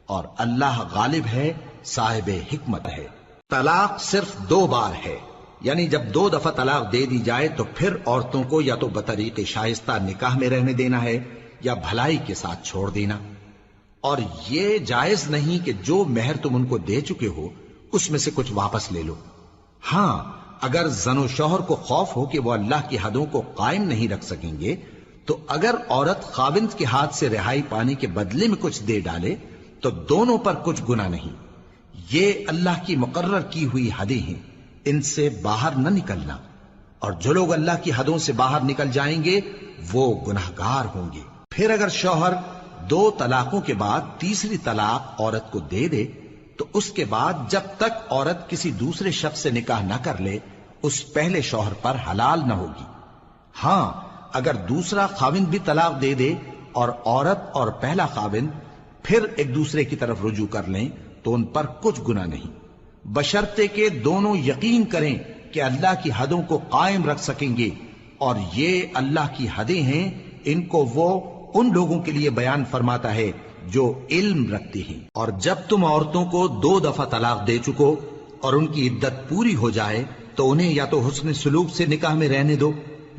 اور اللہ غالب ہے، صاحب حکمت ہے۔ طلاق صرف 2 بار ہے، یعنی جب 2 دفعہ طلاق دے دی جائے تو پھر عورتوں کو یا تو بطریق شائستہ نکاح میں رہنے دینا ہے یا بھلائی کے ساتھ چھوڑ دینا۔ اور یہ جائز نہیں کہ جو مہر تم ان کو دے چکے ہو اس میں سے کچھ واپس لے لو۔ ہاں اگر زن و شوہر کو خوف ہو کہ وہ اللہ کی حدوں کو قائم نہیں رکھ سکیں گے تو اگر عورت خاوند کے ہاتھ سے رہائی پانے کے بدلے میں کچھ دے ڈالے تو دونوں پر کچھ گناہ نہیں۔ یہ اللہ کی مقرر کی ہوئی حدیں ہیں، ان سے باہر نہ نکلنا، اور جو لوگ اللہ کی حدوں سے باہر نکل جائیں گے وہ گناہگار ہوں گے۔ پھر اگر شوہر 2 طلاقوں کے بعد تیسری طلاق عورت کو دے دے تو اس کے بعد جب تک عورت کسی دوسرے شخص سے نکاح نہ کر لے اس پہلے شوہر پر حلال نہ ہوگی۔ ہاں اگر دوسرا خاوند بھی طلاق دے دے اور عورت اور پہلا خاوند پھر ایک دوسرے کی طرف رجوع کر لیں تو ان پر کچھ گناہ نہیں، بشرطے کہ دونوں یقین کریں کہ اللہ کی حدوں کو قائم رکھ سکیں گے، اور یہ اللہ کی حدیں ہیں، ان کو وہ ان لوگوں کے لیے بیان فرماتا ہے جو علم رکھتے ہیں۔ اور جب تم عورتوں کو 2 دفعہ طلاق دے چکو اور ان کی عدت پوری ہو جائے تو انہیں یا تو حسن سلوک سے نکاح میں رہنے دو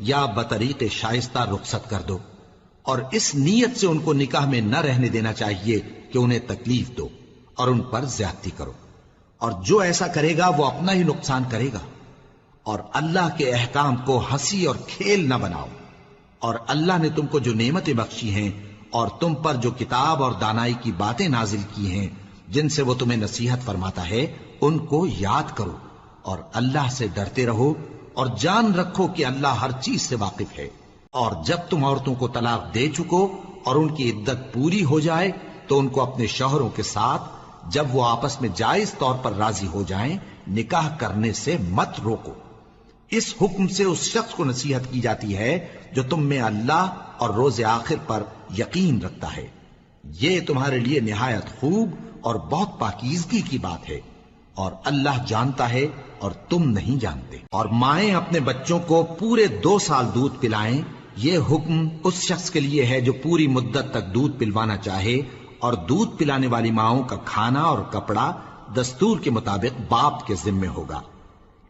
یا بطریق شائستہ رخصت کر دو، اور اس نیت سے ان کو نکاح میں نہ رہنے دینا چاہیے کہ انہیں تکلیف دو اور ان پر زیادتی کرو، اور جو ایسا کرے گا وہ اپنا ہی نقصان کرے گا۔ اور اللہ کے احکام کو ہنسی اور کھیل نہ بناؤ، اور اللہ نے تم کو جو نعمتیں بخشی ہیں اور تم پر جو کتاب اور دانائی کی باتیں نازل کی ہیں جن سے وہ تمہیں نصیحت فرماتا ہے ان کو یاد کرو، اور اللہ سے ڈرتے رہو، اور جان رکھو کہ اللہ ہر چیز سے واقف ہے۔ اور جب تم عورتوں کو طلاق دے چکو اور ان کی عدت پوری ہو جائے تو ان کو اپنے شوہروں کے ساتھ جب وہ آپس میں جائز طور پر راضی ہو جائیں نکاح کرنے سے مت روکو۔ اس حکم سے اس شخص کو نصیحت کی جاتی ہے جو تم میں اللہ اور روز آخر پر یقین رکھتا ہے۔ یہ تمہارے لیے نہایت خوب اور بہت پاکیزگی کی بات ہے، اور اللہ جانتا ہے اور تم نہیں جانتے۔ اور مائیں اپنے بچوں کو پورے 2 سال دودھ پلائیں، یہ حکم اس شخص کے لیے ہے جو پوری مدت تک دودھ پلوانا چاہے، اور دودھ پلانے والی ماؤں کا کھانا اور کپڑا دستور کے مطابق باپ کے ذمے ہوگا۔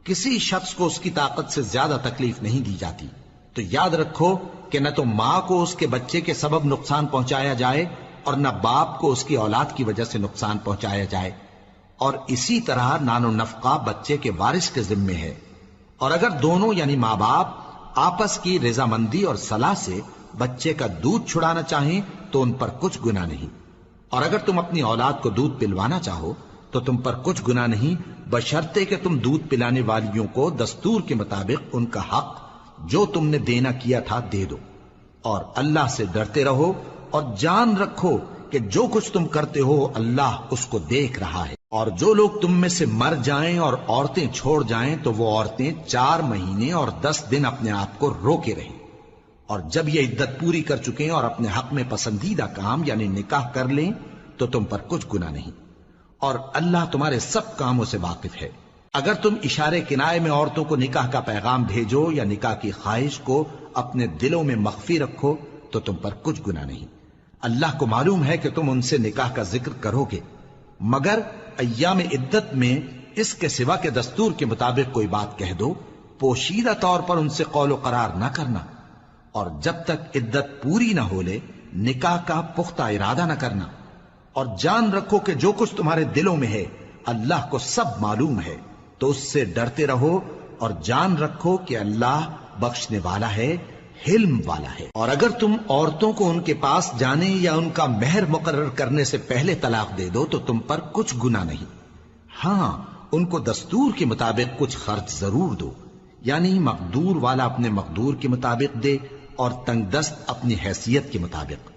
کسی شخص کو اس کی طاقت سے زیادہ تکلیف نہیں دی جاتی، تو یاد رکھو کہ نہ تو ماں کو اس کے بچے کے سبب نقصان پہنچایا جائے اور نہ باپ کو اس کی اولاد کی وجہ سے نقصان پہنچایا جائے، اور اسی طرح نان و نفقہ بچے کے وارث کے ذمے ہے۔ اور اگر دونوں یعنی ماں باپ آپس کی رضامندی اور صلاح سے بچے کا دودھ چھڑانا چاہیں تو ان پر کچھ گناہ نہیں، اور اگر تم اپنی اولاد کو دودھ پلوانا چاہو تو تم پر کچھ گناہ نہیں، بشرطے کہ تم دودھ پلانے والیوں کو دستور کے مطابق ان کا حق جو تم نے دینا کیا تھا دے دو۔ اور اللہ سے ڈرتے رہو اور جان رکھو کہ جو کچھ تم کرتے ہو اللہ اس کو دیکھ رہا ہے۔ اور جو لوگ تم میں سے مر جائیں اور عورتیں چھوڑ جائیں تو وہ عورتیں 4 مہینے اور 10 دن اپنے آپ کو روکے رہیں، اور جب یہ عدت پوری کر چکیں اور اپنے حق میں پسندیدہ کام یعنی نکاح کر لیں تو تم پر کچھ گناہ نہیں، اور اللہ تمہارے سب کاموں سے واقف ہے۔ اگر تم اشارے کنائے میں عورتوں کو نکاح کا پیغام بھیجو یا نکاح کی خواہش کو اپنے دلوں میں مخفی رکھو تو تم پر کچھ گناہ نہیں۔ اللہ کو معلوم ہے کہ تم ان سے نکاح کا ذکر کرو گے، مگر ایام عدت میں اس کے سوا کے دستور کے مطابق کوئی بات کہہ دو، پوشیدہ طور پر ان سے قول و قرار نہ کرنا، اور جب تک عدت پوری نہ ہو لے نکاح کا پختہ ارادہ نہ کرنا۔ اور جان رکھو کہ جو کچھ تمہارے دلوں میں ہے اللہ کو سب معلوم ہے، تو اس سے ڈرتے رہو اور جان رکھو کہ اللہ بخشنے والا ہے، حلم والا ہے۔ اور اگر تم عورتوں کو ان کے پاس جانے یا ان کا مہر مقرر کرنے سے پہلے طلاق دے دو تو تم پر کچھ گناہ نہیں، ہاں ان کو دستور کے مطابق کچھ خرچ ضرور دو، یعنی مقدور والا اپنے مقدور کے مطابق دے اور تنگ دست اپنی حیثیت کے مطابق۔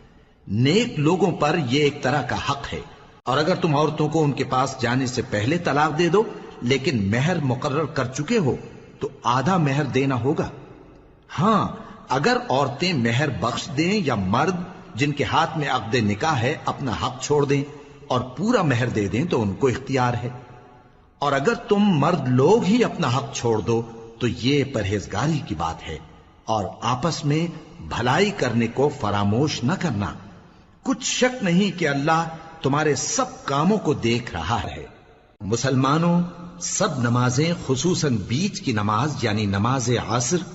نیک لوگوں پر یہ ایک طرح کا حق ہے۔ اور اگر تم عورتوں کو ان کے پاس جانے سے پہلے طلاق دے دو لیکن مہر مقرر کر چکے ہو تو آدھا مہر دینا ہوگا۔ ہاں اگر عورتیں مہر بخش دیں یا مرد جن کے ہاتھ میں عقد نکاح ہے اپنا حق چھوڑ دیں اور پورا مہر دے دیں تو ان کو اختیار ہے۔ اور اگر تم مرد لوگ ہی اپنا حق چھوڑ دو تو یہ پرہیزگاری کی بات ہے، اور آپس میں بھلائی کرنے کو فراموش نہ کرنا۔ کچھ شک نہیں کہ اللہ تمہارے سب کاموں کو دیکھ رہا ہے۔ مسلمانوں، سب نمازیں خصوصاً بیچ کی نماز یعنی نماز عصر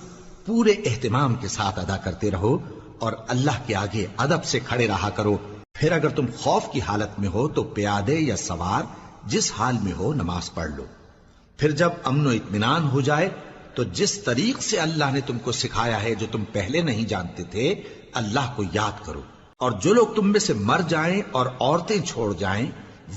پورے اہتمام کے ساتھ ادا کرتے رہو اور اللہ کے آگے ادب سے کھڑے رہا کرو۔ پھر اگر تم خوف کی حالت میں ہو تو پیادے یا سوار جس حال میں ہو نماز پڑھ لو۔ پھر جب امن و اطمینان ہو جائے تو جس طریق سے اللہ نے تم کو سکھایا ہے جو تم پہلے نہیں جانتے تھے اللہ کو یاد کرو۔ اور جو لوگ تم میں سے مر جائیں اور عورتیں چھوڑ جائیں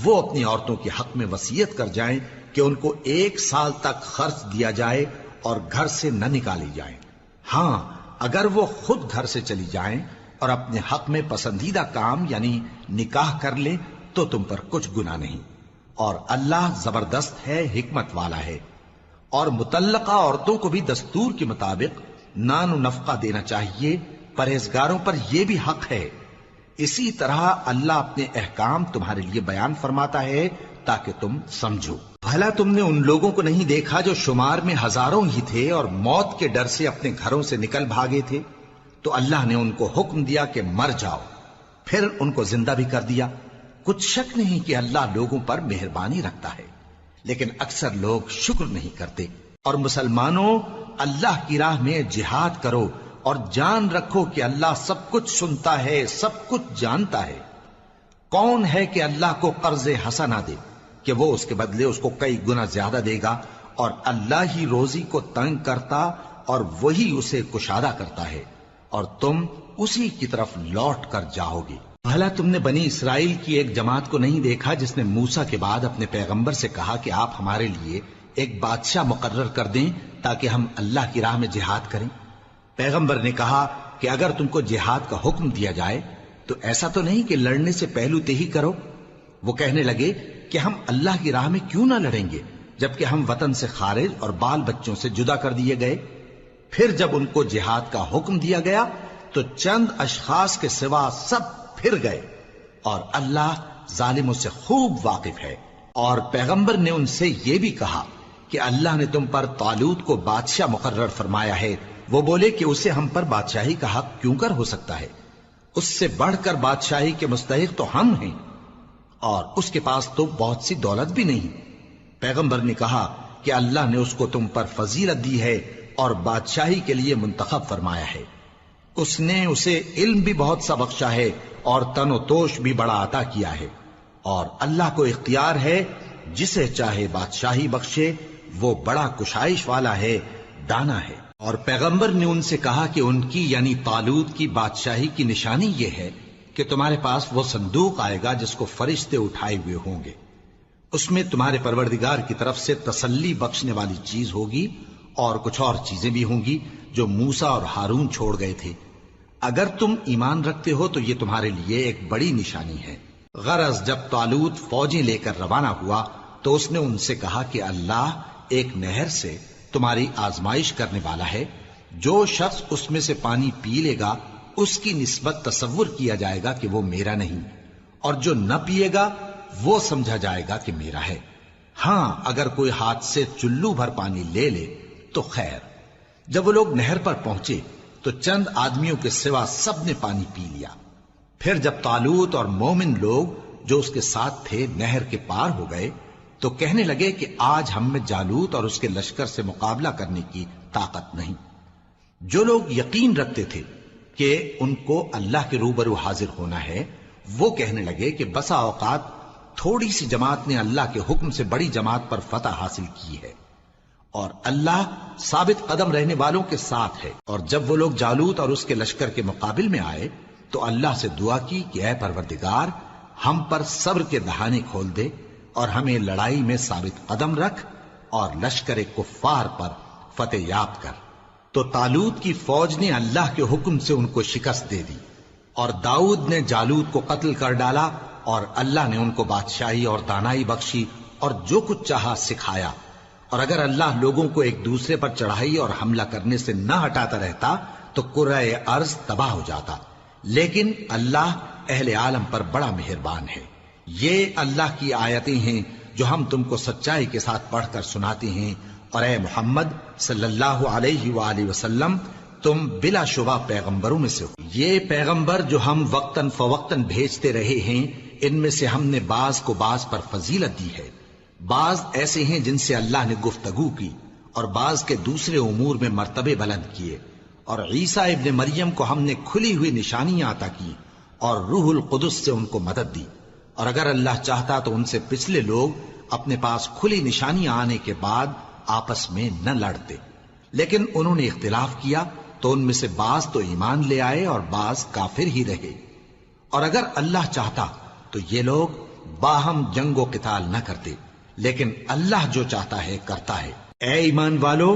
وہ اپنی عورتوں کے حق میں وصیت کر جائیں کہ ان کو 1 سال تک خرچ دیا جائے اور گھر سے نہ نکالی جائیں۔ ہاں اگر وہ خود گھر سے چلی جائیں اور اپنے حق میں پسندیدہ کام یعنی نکاح کر لیں تو تم پر کچھ گناہ نہیں، اور اللہ زبردست ہے، حکمت والا ہے۔ اور مطلقہ عورتوں کو بھی دستور کے مطابق نان و نفقہ دینا چاہیے، پرہیزگاروں پر یہ بھی حق ہے۔ اسی طرح اللہ اپنے احکام تمہارے لیے بیان فرماتا ہے تاکہ تم سمجھو۔ بھلا تم نے ان لوگوں کو نہیں دیکھا جو شمار میں ہزاروں ہی تھے اور موت کے ڈر سے اپنے گھروں سے نکل بھاگے تھے، تو اللہ نے ان کو حکم دیا کہ مر جاؤ، پھر ان کو زندہ بھی کر دیا۔ کچھ شک نہیں کہ اللہ لوگوں پر مہربانی رکھتا ہے، لیکن اکثر لوگ شکر نہیں کرتے۔ اور مسلمانوں، اللہ کی راہ میں جہاد کرو اور جان رکھو کہ اللہ سب کچھ سنتا ہے، سب کچھ جانتا ہے۔ کون ہے کہ اللہ کو قرض حسنہ دے کہ وہ اس کے بدلے اس کو کئی گنا زیادہ دے گا، اور اللہ ہی روزی کو تنگ کرتا اور وہی اسے کشادہ کرتا ہے، اور تم اسی کی طرف لوٹ کر جاؤ گے۔ بھلا تم نے بنی اسرائیل کی ایک جماعت کو نہیں دیکھا جس نے موسیٰ کے بعد اپنے پیغمبر سے کہا کہ آپ ہمارے لیے ایک بادشاہ مقرر کر دیں تاکہ ہم اللہ کی راہ میں جہاد کریں؟ پیغمبر نے کہا کہ اگر تم کو جہاد کا حکم دیا جائے تو ایسا تو نہیں کہ لڑنے سے پہلو تہی کرو۔ وہ کہنے لگے کہ ہم اللہ کی راہ میں کیوں نہ لڑیں گے جبکہ ہم وطن سے خارج اور بال بچوں سے جدا کر دیے گئے۔ پھر جب ان کو جہاد کا حکم دیا گیا تو چند اشخاص کے سوا سب پھر گئے، اور اللہ ظالموں سے خوب واقف ہے۔ اور پیغمبر نے ان سے یہ بھی کہا کہ اللہ نے تم پر طالوت کو بادشاہ مقرر فرمایا ہے۔ وہ بولے کہ اسے ہم پر بادشاہی کا حق کیوں کر ہو سکتا ہے؟ اس سے بڑھ کر بادشاہی کے مستحق تو ہم ہیں، اور اس کے پاس تو بہت سی دولت بھی نہیں۔ پیغمبر نے کہا کہ اللہ نے اس کو تم پر فضیلت دی ہے اور بادشاہی کے لیے منتخب فرمایا ہے۔ اس نے اسے علم بھی بہت سا بخشا ہے اور تن و توش بھی بڑا عطا کیا ہے، اور اللہ کو اختیار ہے جسے چاہے بادشاہی بخشے، وہ بڑا کشائش والا ہے، دانا ہے۔ اور پیغمبر نے ان سے کہا کہ ان کی یعنی طالوت کی بادشاہی کی نشانی یہ ہے کہ تمہارے پاس وہ صندوق آئے گا جس کو فرشتے اٹھائے ہوئے ہوں گے، اس میں تمہارے پروردگار کی طرف سے تسلی بخشنے والی چیز ہوگی اور کچھ اور چیزیں بھی ہوں گی جو موسیٰ اور ہارون چھوڑ گئے تھے۔ اگر تم ایمان رکھتے ہو تو یہ تمہارے لیے ایک بڑی نشانی ہے۔ غرض جب طالوت فوجیں لے کر روانہ ہوا تو اس نے ان سے کہا کہ اللہ ایک نہر سے تمہاری آزمائش کرنے والا ہے، جو شخص اس میں سے پانی پی لے گا اس کی نسبت تصور کیا جائے گا کہ وہ میرا نہیں، اور جو نہ پیے گا وہ سمجھا جائے گا کہ میرا ہے۔ ہاں اگر کوئی ہاتھ سے چلو بھر پانی لے لے تو خیر۔ جب وہ لوگ نہر پر پہنچے تو چند آدمیوں کے سوا سب نے پانی پی لیا۔ پھر جب طالوت اور مومن لوگ جو اس کے ساتھ تھے نہر کے پار ہو گئے تو کہنے لگے کہ آج ہم میں جالوت اور اس کے لشکر سے مقابلہ کرنے کی طاقت نہیں۔ جو لوگ یقین رکھتے تھے کہ ان کو اللہ کے روبرو حاضر ہونا ہے، وہ کہنے لگے کہ بسا اوقات تھوڑی سی جماعت نے اللہ کے حکم سے بڑی جماعت پر فتح حاصل کی ہے، اور اللہ ثابت قدم رہنے والوں کے ساتھ ہے۔ اور جب وہ لوگ جالوت اور اس کے لشکر کے مقابل میں آئے تو اللہ سے دعا کی کہ اے پروردگار، ہم پر صبر کے دہانے کھول دے اور ہمیں لڑائی میں ثابت قدم رکھ اور لشکر کفار پر فتح یاب کر۔ تو طالوت کی فوج نے اللہ کے حکم سے ان کو شکست دے دی، اور داؤد نے جالوت کو قتل کر ڈالا، اور اللہ نے ان کو بادشاہی اور دانائی بخشی اور جو کچھ چاہا سکھایا۔ اور اگر اللہ لوگوں کو ایک دوسرے پر چڑھائی اور حملہ کرنے سے نہ ہٹاتا رہتا تو کرۂ ارض تباہ ہو جاتا، لیکن اللہ اہل عالم پر بڑا مہربان ہے۔ یہ اللہ کی آیتیں ہیں جو ہم تم کو سچائی کے ساتھ پڑھ کر سناتے ہیں، اور اے محمد صلی اللہ علیہ وآلہ وسلم تم بلا شبہ پیغمبروں میں سے ہو۔ یہ پیغمبر جو ہم وقتاً فوقتاً بھیجتے رہے ہیں، ان میں سے ہم نے بعض کو بعض پر فضیلت دی ہے۔ بعض ایسے ہیں جن سے اللہ نے گفتگو کی، اور بعض کے دوسرے امور میں مرتبے بلند کیے، اور عیسیٰ ابن مریم کو ہم نے کھلی ہوئی نشانیاں عطا کی اور روح القدس سے ان کو مدد دی۔ اور اگر اللہ چاہتا تو ان سے پچھلے لوگ اپنے پاس کھلی نشانیاں آنے کے بعد آپس میں نہ لڑتے، لیکن انہوں نے اختلاف کیا تو ان میں سے بعض تو ایمان لے آئے اور بعض کافر ہی رہے۔ اور اگر اللہ چاہتا تو یہ لوگ باہم جنگ و قتال نہ کرتے، لیکن اللہ جو چاہتا ہے کرتا ہے۔ اے ایمان والو،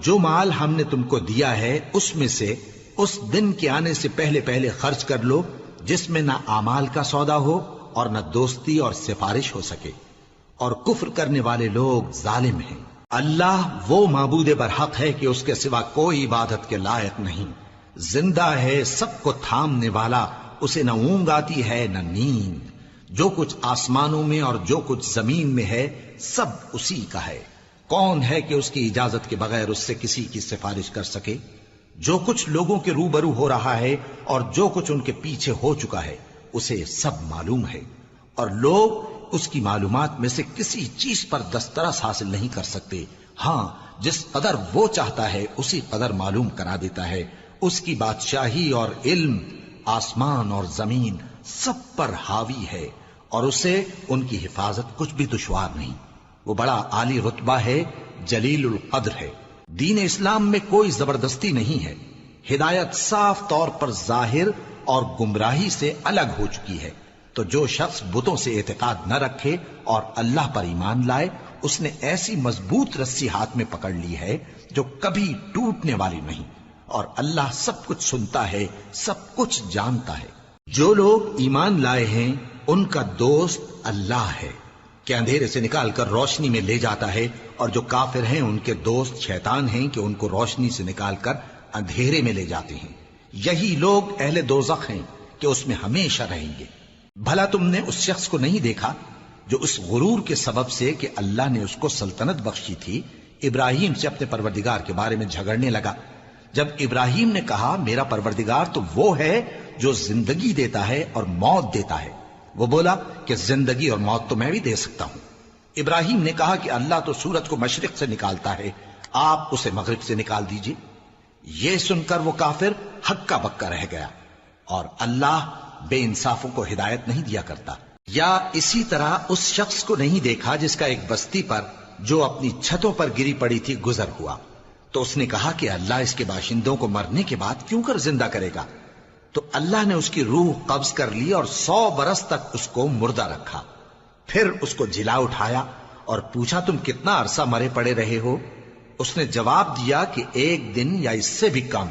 جو مال ہم نے تم کو دیا ہے اس میں سے اس دن کے آنے سے پہلے پہلے خرچ کر لو جس میں نہ اعمال کا سودا ہو اور نہ دوستی اور سفارش ہو سکے، اور کفر کرنے والے لوگ ظالم ہیں۔ اللہ وہ معبود برحق ہے کہ اس کے سوا کوئی عبادت کے لائق نہیں، زندہ ہے، سب کو تھامنے والا، اسے نہ اونگ آتی ہے نہ نیند۔ جو کچھ آسمانوں میں اور جو کچھ زمین میں ہے سب اسی کا ہے۔ کون ہے کہ اس کی اجازت کے بغیر اس سے کسی کی سفارش کر سکے؟ جو کچھ لوگوں کے روبرو ہو رہا ہے اور جو کچھ ان کے پیچھے ہو چکا ہے اسے سب معلوم ہے، اور لوگ اس کی معلومات میں سے کسی چیز پر دسترس حاصل نہیں کر سکتے۔ ہاں جس قدر وہ چاہتا ہے اسی قدر معلوم کرا دیتا ہے۔ اس کی بادشاہی اور علم آسمان اور زمین سب پر حاوی ہے، اور اسے ان کی حفاظت کچھ بھی دشوار نہیں۔ وہ بڑا عالی رتبہ ہے، جلیل القدر ہے۔ دین اسلام میں کوئی زبردستی نہیں ہے، ہدایت صاف طور پر ظاہر اور گمراہی سے الگ ہو چکی ہے۔ تو جو شخص بتوں سے اعتقاد نہ رکھے اور اللہ پر ایمان لائے، اس نے ایسی مضبوط رسی ہاتھ میں پکڑ لی ہے جو کبھی ٹوٹنے والی نہیں، اور اللہ سب کچھ سنتا ہے، سب کچھ جانتا ہے۔ جو لوگ ایمان لائے ہیں ان کا دوست اللہ ہے کہ اندھیرے سے نکال کر روشنی میں لے جاتا ہے، اور جو کافر ہیں ان کے دوست شیطان ہیں کہ ان کو روشنی سے نکال کر اندھیرے میں لے جاتے ہیں۔ یہی لوگ اہل دوزخ ہیں کہ اس میں ہمیشہ رہیں گے۔ بھلا تم نے اس شخص کو نہیں دیکھا جو اس غرور کے سبب سے کہ اللہ نے اس کو سلطنت بخشی تھی ابراہیم سے اپنے پروردگار کے بارے میں جھگڑنے لگا۔ جب ابراہیم نے کہا میرا پروردگار تو وہ ہے جو زندگی دیتا ہے اور موت دیتا ہے، وہ بولا کہ زندگی اور موت تو میں بھی دے سکتا ہوں۔ ابراہیم نے کہا کہ اللہ تو سورج کو مشرق سے نکالتا ہے، آپ اسے مغرب سے نکال دیجئے۔ یہ سن کر وہ کافر ہکا بکا رہ گیا، اور اللہ بے انصافوں کو ہدایت نہیں دیا کرتا۔ یا اسی طرح اس شخص کو نہیں دیکھا جس کا ایک بستی پر جو اپنی چھتوں پر گری پڑی تھی گزر ہوا، تو اس نے کہا کہ اللہ اس کے باشندوں کو مرنے کے بعد کیوں کر زندہ کرے گا؟ تو اللہ نے اس کی روح قبض کر لی اور 100 برس تک اس کو مردہ رکھا۔ پھر اس کو جلا اٹھایا اور پوچھا تم کتنا عرصہ مرے پڑے رہے ہو؟ اس نے جواب دیا کہ 1 دن یا اس سے بھی کم۔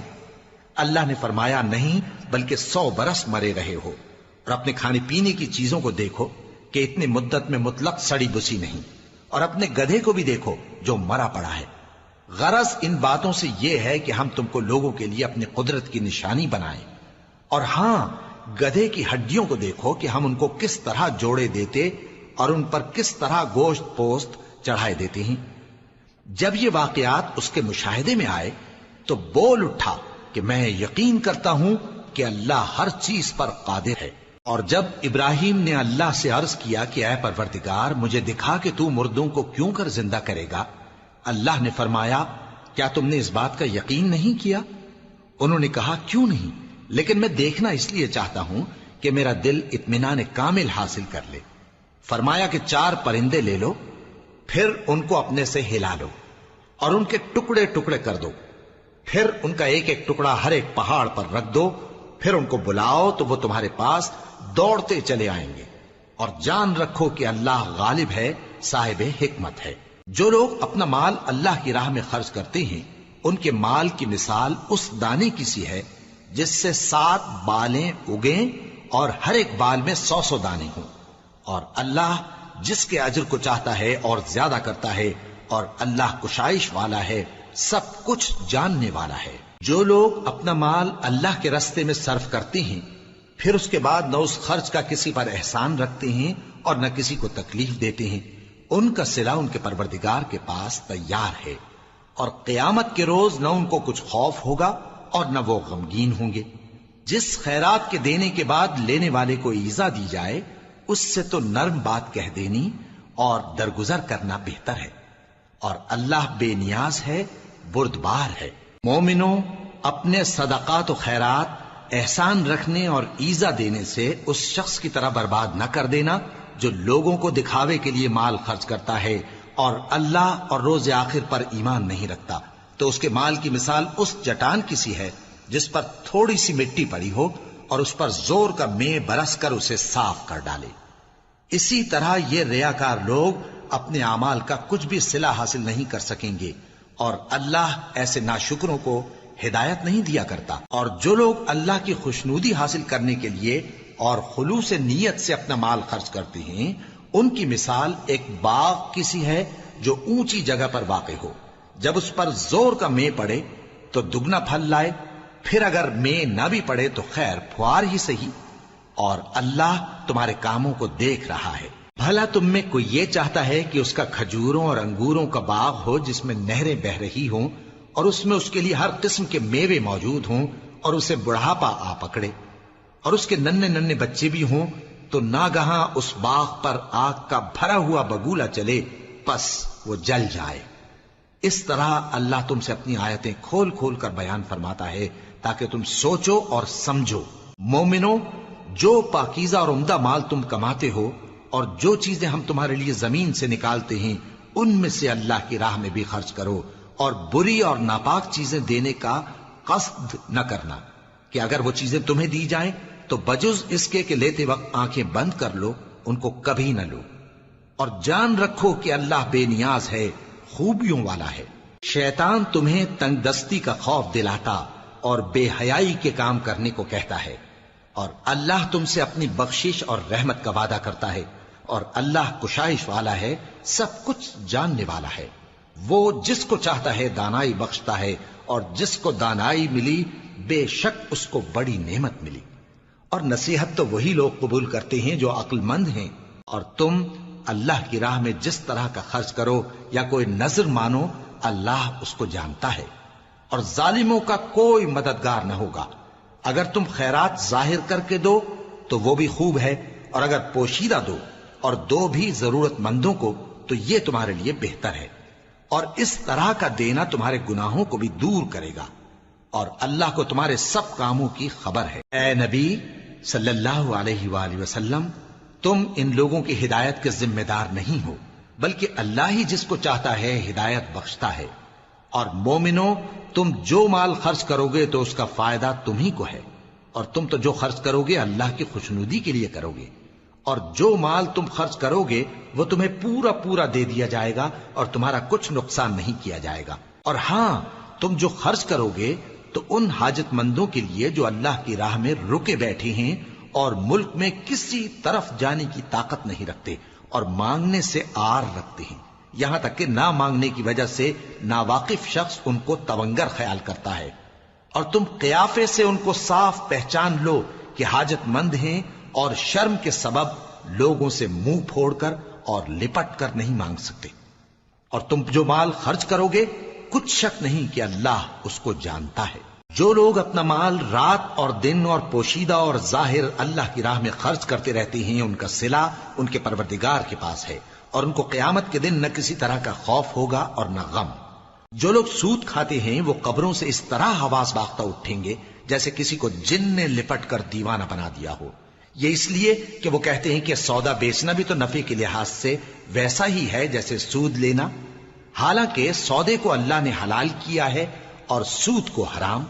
اللہ نے فرمایا نہیں بلکہ 100 برس مرے رہے ہو، اور اپنے کھانے پینے کی چیزوں کو دیکھو کہ اتنی مدت میں مطلق سڑی بسی نہیں، اور اپنے گدھے کو بھی دیکھو جو مرا پڑا ہے۔ غرض ان باتوں سے یہ ہے کہ ہم تم کو لوگوں کے لیے اپنی قدرت کی نشانی بنائیں، اور ہاں گدھے کی ہڈیوں کو دیکھو کہ ہم ان کو کس طرح جوڑے دیتے اور ان پر کس طرح گوشت پوست چڑھائے دیتے ہیں۔ جب یہ واقعات اس کے مشاہدے میں آئے تو بول اٹھا کہ میں یقین کرتا ہوں کہ اللہ ہر چیز پر قادر ہے۔ اور جب ابراہیم نے اللہ سے عرض کیا کہ اے پروردگار مجھے دکھا کہ تو مردوں کو کیوں کر زندہ کرے گا، اللہ نے فرمایا کیا تم نے اس بات کا یقین نہیں کیا؟ انہوں نے کہا کیوں نہیں، لیکن میں دیکھنا اس لیے چاہتا ہوں کہ میرا دل اطمینان کامل حاصل کر لے۔ فرمایا کہ 4 پرندے لے لو، پھر ان کو اپنے سے ہلا لو اور ان کے ٹکڑے ٹکڑے کر دو، پھر ان کا ایک ایک ٹکڑا ہر ایک پہاڑ پر رکھ دو، پھر ان کو بلاؤ تو وہ تمہارے پاس دوڑتے چلے آئیں گے، اور جان رکھو کہ اللہ غالب ہے، صاحب حکمت ہے۔ جو لوگ اپنا مال اللہ کی راہ میں خرچ کرتے ہیں ان کے مال کی مثال اس دانے کی سی ہے جس سے 7 بالیں اگیں اور ہر ایک بال میں 100 دانے ہوں، اور اللہ جس کے اجر کو چاہتا ہے اور زیادہ کرتا ہے، اور اللہ کشائش والا ہے، سب کچھ جاننے والا ہے۔ جو لوگ اپنا مال اللہ کے راستے میں صرف کرتے ہیں پھر اس کے بعد نہ اس خرچ کا کسی پر احسان رکھتے ہیں اور نہ کسی کو تکلیف دیتے ہیں، ان کا صلہ ان کے پروردگار کے پاس تیار ہے، اور قیامت کے روز نہ ان کو کچھ خوف ہوگا اور نہ وہ غمگین ہوں گے۔ جس خیرات کے دینے کے بعد لینے والے کو ایذا دی جائے اس سے تو نرم بات کہہ دینی اور درگزر کرنا بہتر ہے، اور اللہ بے نیاز ہے، بردبار ہے۔ مومنوں اپنے صدقات و خیرات احسان رکھنے اور ایذا دینے سے اس شخص کی طرح برباد نہ کر دینا جو لوگوں کو دکھاوے کے لیے مال خرچ کرتا ہے اور اللہ اور روز آخر پر ایمان نہیں رکھتا، تو اس کے مال کی مثال اس چٹان کی سی ہے جس پر تھوڑی سی مٹی پڑی ہو اور اس پر زور کا مے برس کر اسے صاف کر ڈالے۔ اسی طرح یہ ریاکار لوگ اپنے اعمال کا کچھ بھی صلہ حاصل نہیں کر سکیں گے، اور اللہ ایسے ناشکروں کو ہدایت نہیں دیا کرتا۔ اور جو لوگ اللہ کی خوشنودی حاصل کرنے کے لیے اور خلوص نیت سے اپنا مال خرچ کرتے ہیں ان کی مثال ایک باغ کی سی ہے جو اونچی جگہ پر واقع ہو، جب اس پر زور کا مے پڑے تو دگنا پھل لائے، پھر اگر مے نہ بھی پڑے تو خیر پھوار ہی صحیح، اور اللہ تمہارے کاموں کو دیکھ رہا ہے۔ بھلا تم میں کوئی یہ چاہتا ہے کہ اس کا کھجوروں اور انگوروں کا باغ ہو جس میں نہریں بہ رہی ہوں اور اس میں اس کے لیے ہر قسم کے میوے موجود ہوں، اور اسے بڑھاپا آ پکڑے اور اس کے ننھے ننھے بچے بھی ہوں، تو ناگہاں اس باغ پر آگ کا بھرا ہوا بگولا چلے، پس وہ جل جائے۔ اس طرح اللہ تم سے اپنی آیتیں کھول کھول کر بیان فرماتا ہے تاکہ تم سوچو اور سمجھو۔ مومنو، جو پاکیزہ اور عمدہ مال تم کماتے ہو اور جو چیزیں ہم تمہارے لیے زمین سے نکالتے ہیں ان میں سے اللہ کی راہ میں بھی خرچ کرو، اور بری اور ناپاک چیزیں دینے کا قصد نہ کرنا کہ اگر وہ چیزیں تمہیں دی جائیں تو بجز اس کے کہ لیتے وقت آنکھیں بند کر لو، ان کو کبھی نہ لو، اور جان رکھو کہ اللہ بے نیاز ہے، خوبیوں والا ہے۔ شیطان تمہیں تنگ دستی کا خوف دلاتا اور بے حیائی کے کام کرنے کو کہتا ہے، اور اللہ تم سے اپنی بخشش اور رحمت کا وعدہ کرتا ہے، اور اللہ کشائش والا ہے، سب کچھ جاننے والا ہے۔ وہ جس کو چاہتا ہے دانائی بخشتا ہے، اور جس کو دانائی ملی بے شک اس کو بڑی نعمت ملی۔ اور نصیحت تو وہی لوگ قبول کرتے ہیں جو عقل مند ہیں، اور تم اللہ کی راہ میں جس طرح کا خرچ کرو یا کوئی نذر مانو، اللہ اس کو جانتا ہے، اور ظالموں کا کوئی مددگار نہ ہوگا۔ اگر تم خیرات ظاہر کر کے دو تو وہ بھی خوب ہے، اور اگر پوشیدہ دو اور دو بھی ضرورت مندوں کو تو یہ تمہارے لیے بہتر ہے، اور اس طرح کا دینا تمہارے گناہوں کو بھی دور کرے گا، اور اللہ کو تمہارے سب کاموں کی خبر ہے۔ اے نبی صلی اللہ علیہ وآلہ وسلم، تم ان لوگوں کی ہدایت کے ذمہ دار نہیں ہو، بلکہ اللہ ہی جس کو چاہتا ہے ہدایت بخشتا ہے۔ اور مومنو، تم جو مال خرچ کرو گے تو اس کا فائدہ تمہیں کو ہے، اور تم تو جو خرچ کرو گے اللہ کی خوشنودی کے لیے کرو گے، اور جو مال تم خرچ کرو گے وہ تمہیں پورا پورا دے دیا جائے گا، اور تمہارا کچھ نقصان نہیں کیا جائے گا۔ اور ہاں، تم جو خرچ کرو گے تو ان حاجت مندوں کے لیے جو اللہ کی راہ میں رکے بیٹھے ہیں اور ملک میں کسی طرف جانے کی طاقت نہیں رکھتے اور مانگنے سے آر رکھتے ہیں، یہاں تک کہ نہ مانگنے کی وجہ سے ناواقف شخص ان کو تونگر خیال کرتا ہے، اور تم قیافے سے ان کو صاف پہچان لو کہ حاجت مند ہیں، اور شرم کے سبب لوگوں سے منہ پھوڑ کر اور لپٹ کر نہیں مانگ سکتے۔ اور تم جو مال خرچ کرو گے کچھ شک نہیں کہ اللہ اس کو جانتا ہے۔ جو لوگ اپنا مال رات اور دن اور پوشیدہ اور ظاہر اللہ کی راہ میں خرچ کرتے رہتے ہیں، ان کا صلہ ان کے پروردگار کے پاس ہے، اور ان کو قیامت کے دن نہ کسی طرح کا خوف ہوگا اور نہ غم۔ جو لوگ سود کھاتے ہیں وہ قبروں سے اس طرح حواس باختہ اٹھیں گے جیسے کسی کو جن نے لپٹ کر دیوانہ بنا دیا ہو، یہ اس لیے کہ وہ کہتے ہیں کہ سودا بیچنا بھی تو نفع کے لحاظ سے ویسا ہی ہے جیسے سود لینا، حالانکہ سودے کو اللہ نے حلال کیا ہے اور سود کو حرام۔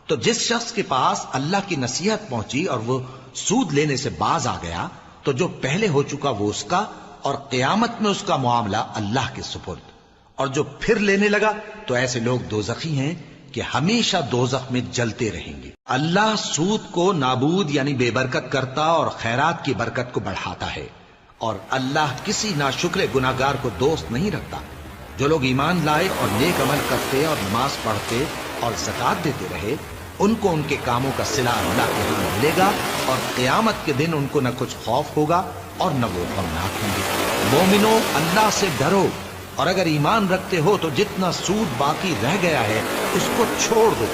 تو جس شخص کے پاس اللہ کی نصیحت پہنچی اور وہ سود لینے سے باز آ گیا تو جو پہلے ہو چکا وہ اس کا، اور قیامت میں اس کا معاملہ اللہ کے سپرد۔ اور جو پھر لینے لگا تو ایسے لوگ دوزخی ہیں کہ ہمیشہ دوزخ میں جلتے رہیں گے۔ اللہ سود کو نابود یعنی بے برکت کرتا اور خیرات کی برکت کو بڑھاتا ہے، اور اللہ کسی ناشکر گناہگار کو دوست نہیں رکھتا۔ جو لوگ ایمان لائے اور نیک عمل کرتے اور نماز پڑھتے اور زکات دیتے رہے، ان کو ان کے کاموں کا صلہ اللہ کے ہاں ملے گا، اور قیامت کے دن ان کو نہ کچھ خوف ہوگا اور نہ وہ غمناک ہوں گے۔ مومنو، اللہ سے ڈرو، اور اگر ایمان رکھتے ہو تو جتنا سود باقی رہ گیا ہے اس کو چھوڑ دو۔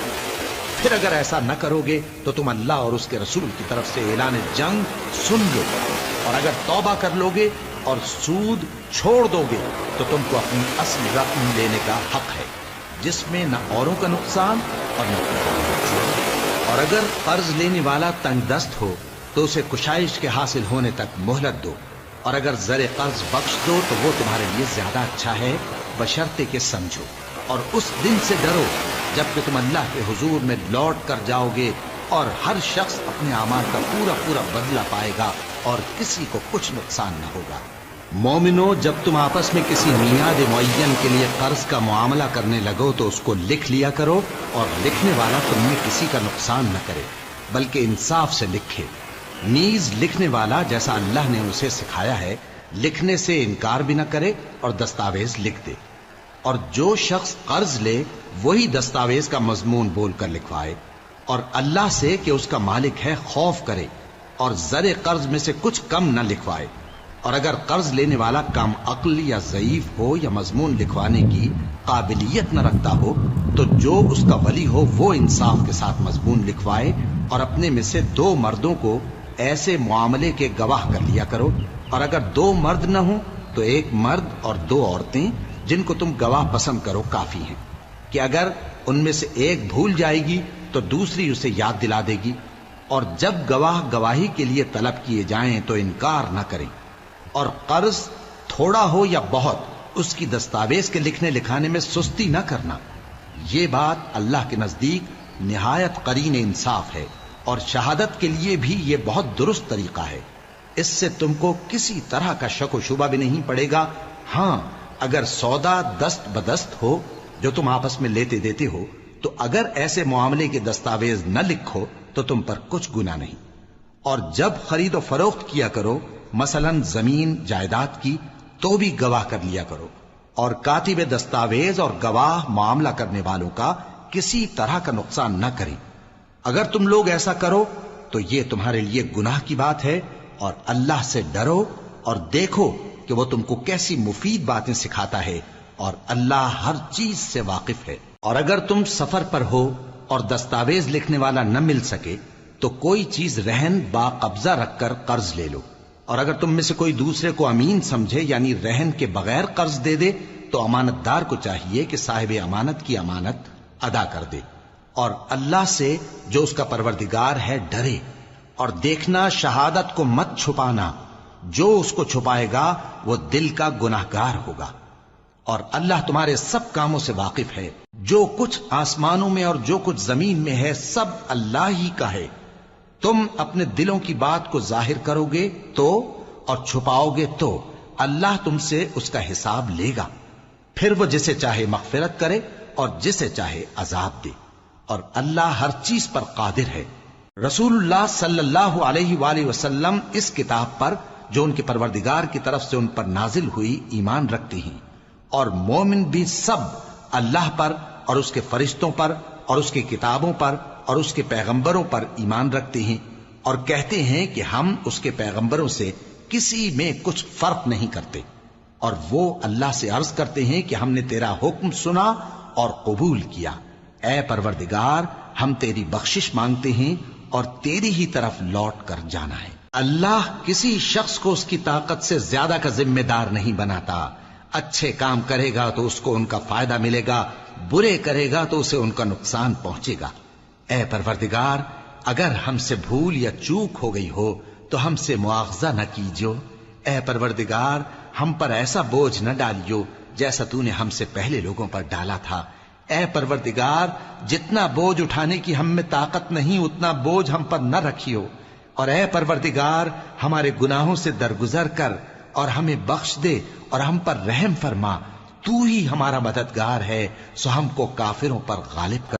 پھر اگر ایسا نہ کرو گے تو تم اللہ اور اس کے رسول کی طرف سے اعلان جنگ سن لو، اور اگر توبہ کر لو گے اور سود چھوڑ دو گے تو تم کو اپنی اصل رقم لینے کا حق ہے، جس میں نہ اوروں کا نقصان اور نہ تمہارا نقصان۔ اور اگر قرض لینے والا تنگ دست ہو تو اسے کشائش کے حاصل ہونے تک مہلت دو، اور اگر زر قرض بخش دو تو وہ تمہارے لیے زیادہ اچھا ہے، بشرطے کہ سمجھو۔ اور اس دن سے ڈرو جب کہ تم اللہ کے حضور میں لوٹ کر جاؤ گے، اور ہر شخص اپنے اعمال کا پورا پورا بدلہ پائے گا، اور کسی کو کچھ نقصان نہ ہوگا۔ مومنو، جب تم آپس میں کسی میعاد معین کے لیے قرض کا معاملہ کرنے لگو تو اس کو لکھ لیا کرو، اور لکھنے والا تم میں کسی کا نقصان نہ کرے بلکہ انصاف سے لکھے۔ نیز لکھنے والا جیسا اللہ نے اسے سکھایا ہے لکھنے سے انکار بھی نہ کرے اور دستاویز لکھ دے، اور جو شخص قرض لے وہی دستاویز کا مضمون بول کر لکھوائے، اور اللہ سے کہ اس کا مالک ہے خوف کرے، اور زر قرض میں سے کچھ کم نہ لکھوائے۔ اور اگر قرض لینے والا کم عقل یا ضعیف ہو یا مضمون لکھوانے کی قابلیت نہ رکھتا ہو تو جو اس کا ولی ہو وہ انصاف کے ساتھ مضمون لکھوائے، اور اپنے میں سے 2 مردوں کو ایسے معاملے کے گواہ کر لیا کرو، اور اگر 2 مرد نہ ہوں تو 1 مرد اور 2 عورتیں جن کو تم گواہ پسند کرو کافی ہیں، کہ اگر ان میں سے ایک بھول جائے گی تو دوسری اسے یاد دلا دے گی، اور جب گواہ گواہی کے لیے طلب کیے جائیں تو انکار نہ کریں۔ اور قرض تھوڑا ہو یا بہت اس کی دستاویز کے لکھنے لکھانے میں سستی نہ کرنا، یہ بات اللہ کے نزدیک نہایت قرین انصاف ہے، اور شہادت کے لیے بھی یہ بہت درست طریقہ ہے۔ اس سے تم کو کسی طرح کا شک و شبہ بھی نہیں پڑے گا۔ ہاں، اگر سودا دست بدست ہو جو تم آپس میں لیتے دیتے ہو تو اگر ایسے معاملے کے دستاویز نہ لکھو تو تم پر کچھ گناہ نہیں۔ اور جب خرید و فروخت کیا کرو، مثلا زمین جائیداد کی، تو بھی گواہ کر لیا کرو، اور کاتب دستاویز اور گواہ معاملہ کرنے والوں کا کسی طرح کا نقصان نہ کریں۔ اگر تم لوگ ایسا کرو تو یہ تمہارے لیے گناہ کی بات ہے، اور اللہ سے ڈرو اور دیکھو کہ وہ تم کو کیسی مفید باتیں سکھاتا ہے، اور اللہ ہر چیز سے واقف ہے۔ اور اگر تم سفر پر ہو اور دستاویز لکھنے والا نہ مل سکے تو کوئی چیز رہن با قبضہ رکھ کر قرض لے لو، اور اگر تم میں سے کوئی دوسرے کو امین سمجھے یعنی رہن کے بغیر قرض دے دے تو امانت دار کو چاہیے کہ صاحب امانت کی امانت ادا کر دے، اور اللہ سے جو اس کا پروردگار ہے ڈرے، اور دیکھنا شہادت کو مت چھپانا، جو اس کو چھپائے گا وہ دل کا گناہگار ہوگا، اور اللہ تمہارے سب کاموں سے واقف ہے۔ جو کچھ آسمانوں میں اور جو کچھ زمین میں ہے سب اللہ ہی کا ہے۔ تم اپنے دلوں کی بات کو ظاہر کرو گے تو اور چھپاؤ گے تو اللہ تم سے اس کا حساب لے گا، پھر وہ جسے چاہے مغفرت کرے اور جسے چاہے عذاب دے، اور اللہ ہر چیز پر قادر ہے۔ رسول اللہ صلی اللہ علیہ وآلہ وسلم اس کتاب پر جو ان کے پروردگار کی طرف سے ان پر نازل ہوئی ایمان رکھتے ہیں، اور مومن بھی سب اللہ پر اور اس کے فرشتوں پر اور اس کی کتابوں پر اور اس کے پیغمبروں پر ایمان رکھتے ہیں، اور کہتے ہیں کہ ہم اس کے پیغمبروں سے کسی میں کچھ فرق نہیں کرتے، اور وہ اللہ سے عرض کرتے ہیں کہ ہم نے تیرا حکم سنا اور قبول کیا۔ اے پروردگار، ہم تیری بخشش مانگتے ہیں اور تیری ہی طرف لوٹ کر جانا ہے۔ اللہ کسی شخص کو اس کی طاقت سے زیادہ کا ذمہ دار نہیں بناتا۔ اچھے کام کرے گا تو اس کو ان کا فائدہ ملے گا، برے کرے گا تو اسے ان کا نقصان پہنچے گا۔ اے پروردگار، اگر ہم سے بھول یا چوک ہو گئی ہو تو ہم سے مواخذہ نہ کیجو۔ اے پروردگار، ہم پر ایسا بوجھ نہ ڈالیو جیسا تو نے ہم سے پہلے لوگوں پر ڈالا تھا۔ اے پروردگار، جتنا بوجھ اٹھانے کی ہم میں طاقت نہیں اتنا بوجھ ہم پر نہ رکھیو، اور اے پروردگار ہمارے گناہوں سے درگزر کر اور ہمیں بخش دے اور ہم پر رحم فرما، تو ہی ہمارا مددگار ہے، سو ہم کو کافروں پر غالب کر